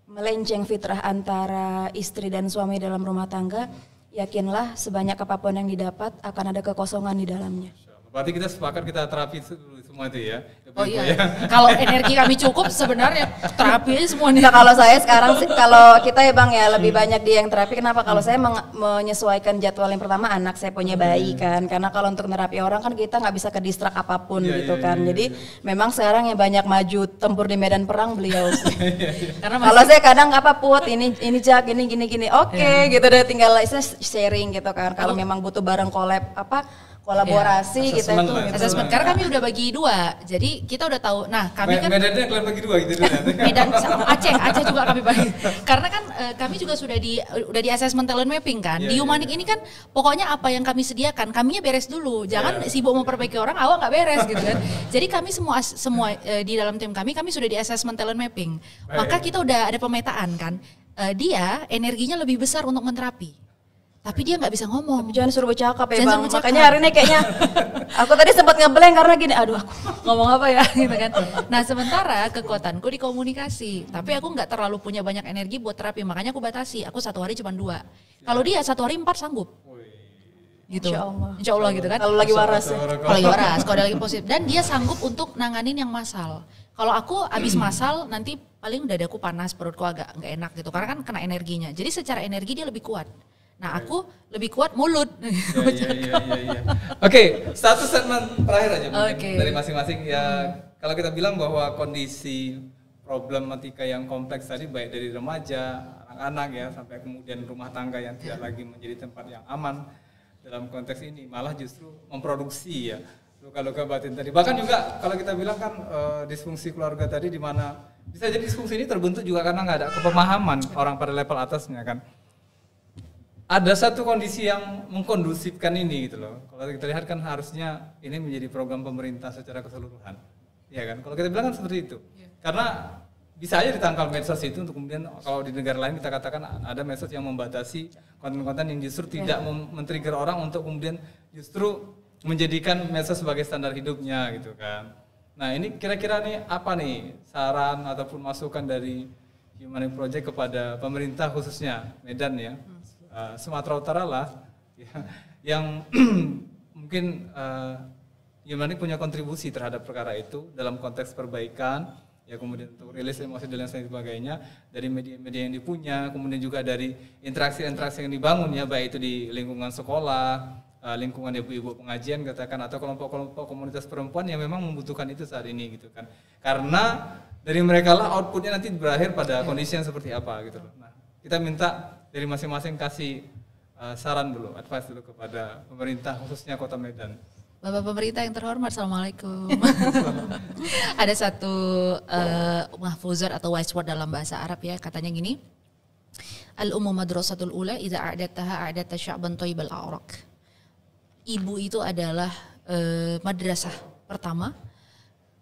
melenceng fitrah antara istri dan suami dalam rumah tangga, yakinlah sebanyak apapun yang didapat akan ada kekosongan di dalamnya.
Berarti kita sepakat kita terapi semua itu ya.
Oh iya. Kalau energi kami cukup sebenarnya terapi aja semuanya.
Nah, kalau saya sekarang kalau kita ya Bang ya lebih banyak dia yang terapi. Kenapa? Kalau saya menyesuaikan jadwal yang pertama anak saya punya bayi kan. Karena kalau untuk terapi orang kan kita nggak bisa ke distrak apapun gitu kan. Jadi memang sekarang yang banyak maju tempur di medan perang beliau. Karena kalau saya kadang Put ini Jak gini oke, gitu deh, tinggal sharing gitu kan. Kalau memang butuh bareng kolaborasi kita itu
assessment karena kami udah bagi dua, jadi kita udah tahu. Nah kami kan
Medannya kalian bagi dua gitu.
Medan Aceh juga kami bagi karena kan kami juga udah di assessment talent mapping kan. Di Humanik ini kan pokoknya apa yang kami sediakan kaminya beres dulu, jangan sibuk memperbaiki orang awak nggak beres gitu kan. Jadi kami semua di dalam tim kami sudah di assessment talent mapping. Maka kita udah ada pemetaan kan, dia energinya lebih besar untuk menterapi. Tapi dia nggak bisa ngomong.
Jangan suruh bercakap ya Bang. Makanya hari ini kayaknya aku tadi sempat ngeblank karena gini, aduh aku ngomong apa ya gitu kan. Nah sementara kekuatanku di komunikasi, tapi aku nggak terlalu punya banyak energi buat terapi, makanya aku batasi. Aku 1 hari cuma 2. Kalau dia 1 hari 4 sanggup. Gitu. Insya Allah gitu kan. Kalau lagi waras ya.
Kalau lagi waras, kalau lagi positif. Dan dia sanggup untuk nanganin yang masal. Kalau aku abis masal nanti paling dadaku panas, perutku agak nggak enak gitu. Karena kan kena energinya. Jadi secara energi dia lebih kuat. Nah aku lebih kuat mulut.
Iya. Oke, satu statement terakhir aja mungkin dari masing-masing ya. Kalau kita bilang bahwa kondisi problematika yang kompleks tadi baik dari remaja, anak-anak ya sampai kemudian rumah tangga yang tidak lagi menjadi tempat yang aman dalam konteks ini, malah justru memproduksi ya luka-luka batin tadi. Bahkan juga kalau kita bilang kan disfungsi keluarga tadi di mana bisa jadi disfungsi ini terbentuk juga karena nggak ada kepemahaman orang pada level atasnya kan. Ada satu kondisi yang mengkondusifkan ini gitu loh. Kalau kita lihat kan harusnya ini menjadi program pemerintah secara keseluruhan. Ya kan? Kalau kita bilang kan seperti itu. Karena bisa aja ditangkal medsos itu untuk kemudian kalau di negara lain kita katakan ada medsos yang membatasi konten-konten yang justru tidak men-trigger orang untuk kemudian justru menjadikan medsos sebagai standar hidupnya gitu kan. Nah, ini kira-kira nih apa nih saran ataupun masukan dari Humanik Project kepada pemerintah khususnya Medan ya? Sumatera Utara lah yang mungkin Humanik punya kontribusi terhadap perkara itu dalam konteks perbaikan ya, kemudian untuk rilis emosi dan lain sebagainya dari media-media yang dipunya, kemudian juga dari interaksi-interaksi yang dibangun ya, baik itu di lingkungan sekolah, lingkungan ibu-ibu pengajian katakan, atau kelompok-kelompok komunitas perempuan yang memang membutuhkan itu saat ini gitu kan, karena dari mereka lah outputnya nanti berakhir pada kondisi yang seperti apa gitu loh. Nah, kita minta dari masing-masing kasih saran dulu, advice dulu kepada pemerintah khususnya Kota Medan.
Bapak pemerintah yang terhormat, Assalamualaikum. Ada satu mahfuzat atau wise word dalam bahasa Arab ya, katanya gini, al-ummu madrasatul ula idza a'dataha a'data sya'ban thayyibal a'raq. Ibu itu adalah madrasah pertama.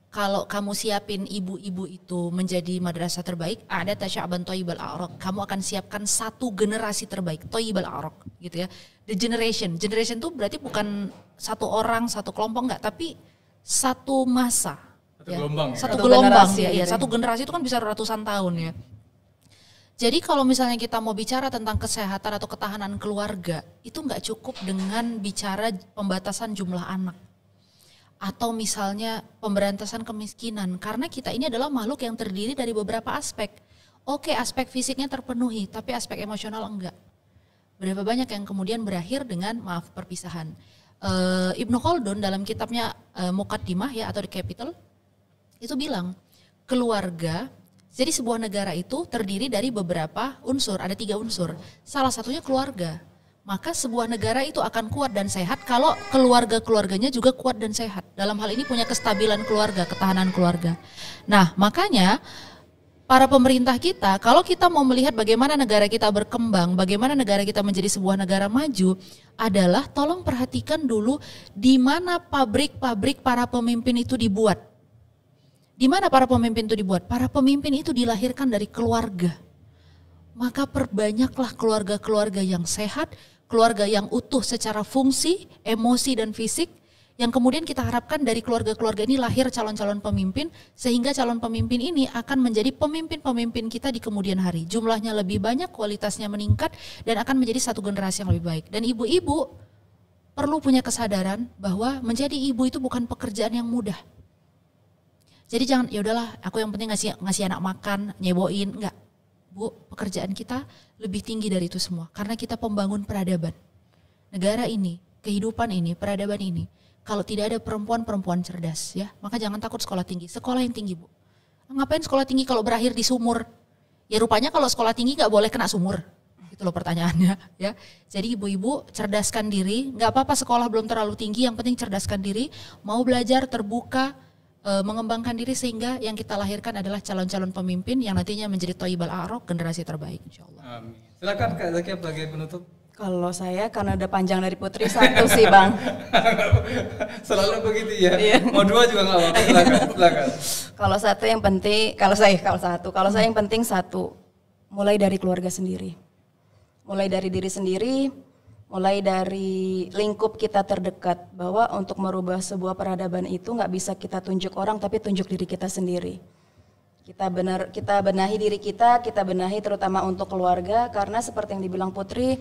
Kalau kamu siapin ibu-ibu itu menjadi madrasah terbaik, a'data sya'ban thayyibal a'raq. Kamu akan siapkan satu generasi terbaik, thayyibal a'raq gitu ya. The generation itu berarti bukan satu orang, satu kelompok enggak, tapi satu masa.
Satu gelombang.
Satu gelombang
generasi
ya,
gitu.
satu generasi itu kan bisa ratusan tahun ya. Jadi kalau misalnya kita mau bicara tentang kesehatan atau ketahanan keluarga, itu nggak cukup dengan bicara pembatasan jumlah anak. Atau misalnya pemberantasan kemiskinan, karena kita ini adalah makhluk yang terdiri dari beberapa aspek. Oke, aspek fisiknya terpenuhi, tapi aspek emosional enggak. Berapa banyak yang kemudian berakhir dengan perpisahan. Ibnu Khaldun dalam kitabnya Muqaddimah ya atau The Capital itu bilang keluarga, jadi sebuah negara itu terdiri dari beberapa unsur, ada 3 unsur. Salah satunya keluarga. Maka sebuah negara itu akan kuat dan sehat kalau keluarga-keluarganya juga kuat dan sehat. Dalam hal ini punya kestabilan keluarga, ketahanan keluarga. Nah, makanya para pemerintah kita, kalau kita mau melihat bagaimana negara kita berkembang, bagaimana negara kita menjadi sebuah negara maju, adalah tolong perhatikan dulu di mana pabrik-pabrik para pemimpin itu dibuat. Di mana para pemimpin itu dibuat? Para pemimpin itu dilahirkan dari keluarga. Maka perbanyaklah keluarga-keluarga yang sehat, keluarga yang utuh secara fungsi, emosi dan fisik, yang kemudian kita harapkan dari keluarga-keluarga ini lahir calon-calon pemimpin, sehingga calon pemimpin ini akan menjadi pemimpin-pemimpin kita di kemudian hari. Jumlahnya lebih banyak, kualitasnya meningkat, dan akan menjadi satu generasi yang lebih baik. Dan ibu-ibu perlu punya kesadaran bahwa menjadi ibu itu bukan pekerjaan yang mudah. Jadi jangan, ya udahlah, aku yang penting ngasih anak makan, nyeboin, enggak. Bu, pekerjaan kita lebih tinggi dari itu semua, karena kita pembangun peradaban. Negara ini, kehidupan ini, peradaban ini, kalau tidak ada perempuan-perempuan cerdas ya, maka jangan takut sekolah tinggi. Sekolah yang tinggi, Bu. Ngapain sekolah tinggi kalau berakhir di sumur? Ya rupanya kalau sekolah tinggi gak boleh kena sumur. Itu loh pertanyaannya ya. Jadi ibu-ibu cerdaskan diri, gak apa-apa sekolah belum terlalu tinggi, yang penting cerdaskan diri, mau belajar terbuka, mengembangkan diri sehingga yang kita lahirkan adalah calon-calon pemimpin yang nantinya menjadi thayyibal a'raq, generasi terbaik insyaallah.
Amin. Silakan Kak Zakia sebagai penutup.
Kalau saya karena udah panjang dari Putri satu sih Bang.
Selalu begitu ya. Mau 2 juga nggak apa-apa. Silakan.
Kalau saya yang penting satu, mulai dari keluarga sendiri. Mulai dari diri sendiri, mulai dari lingkup kita terdekat, bahwa untuk merubah sebuah peradaban itu nggak bisa kita tunjuk orang, tapi tunjuk diri kita sendiri. Kita benahi diri kita benahi terutama untuk keluarga, karena seperti yang dibilang Putri,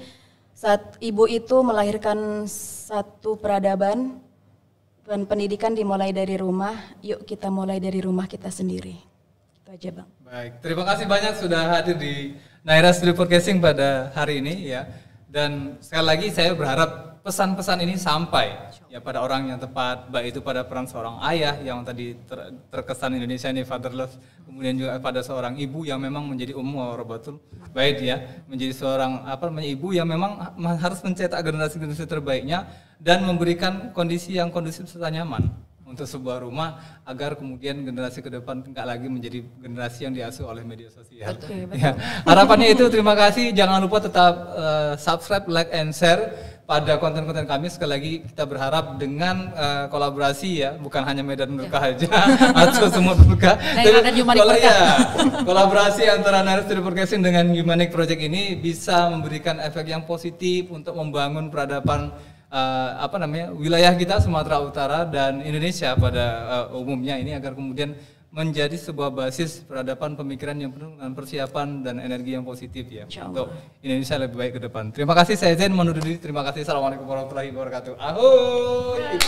saat ibu itu melahirkan satu peradaban, dan pendidikan dimulai dari rumah, yuk kita mulai dari rumah kita sendiri. Itu aja Bang.
Baik, terima kasih banyak sudah hadir di Naira Studio Podcasting pada hari ini ya. Dan sekali lagi saya berharap pesan-pesan ini sampai ya pada orang yang tepat, baik itu pada peran seorang ayah yang tadi terkesan Indonesia ini fatherless, kemudian juga pada seorang ibu yang memang menjadi ummu warabatul bait ya, menjadi seorang ibu yang memang harus mencetak generasi-generasi terbaiknya dan memberikan kondisi yang kondusif serta nyaman untuk sebuah rumah agar kemudian generasi ke depan tidak lagi menjadi generasi yang diasuh oleh media sosial.
Betul.
Ya. Harapannya itu, terima kasih. Jangan lupa tetap subscribe, like, and share pada konten-konten kami. Sekali lagi kita berharap dengan kolaborasi ya, bukan hanya Medan Berkah aja atau semua berkah. Kolaborasi antara Naira Studio Podcasting dengan Humanik Project ini bisa memberikan efek yang positif untuk membangun peradaban wilayah kita Sumatera Utara dan Indonesia pada umumnya ini, agar kemudian menjadi sebuah basis peradaban pemikiran yang penuh dengan persiapan dan energi yang positif ya untuk Indonesia lebih baik ke depan. Terima kasih, saya Zain, menundur diri. Terima kasih. Assalamualaikum warahmatullahi wabarakatuh. Ahoy.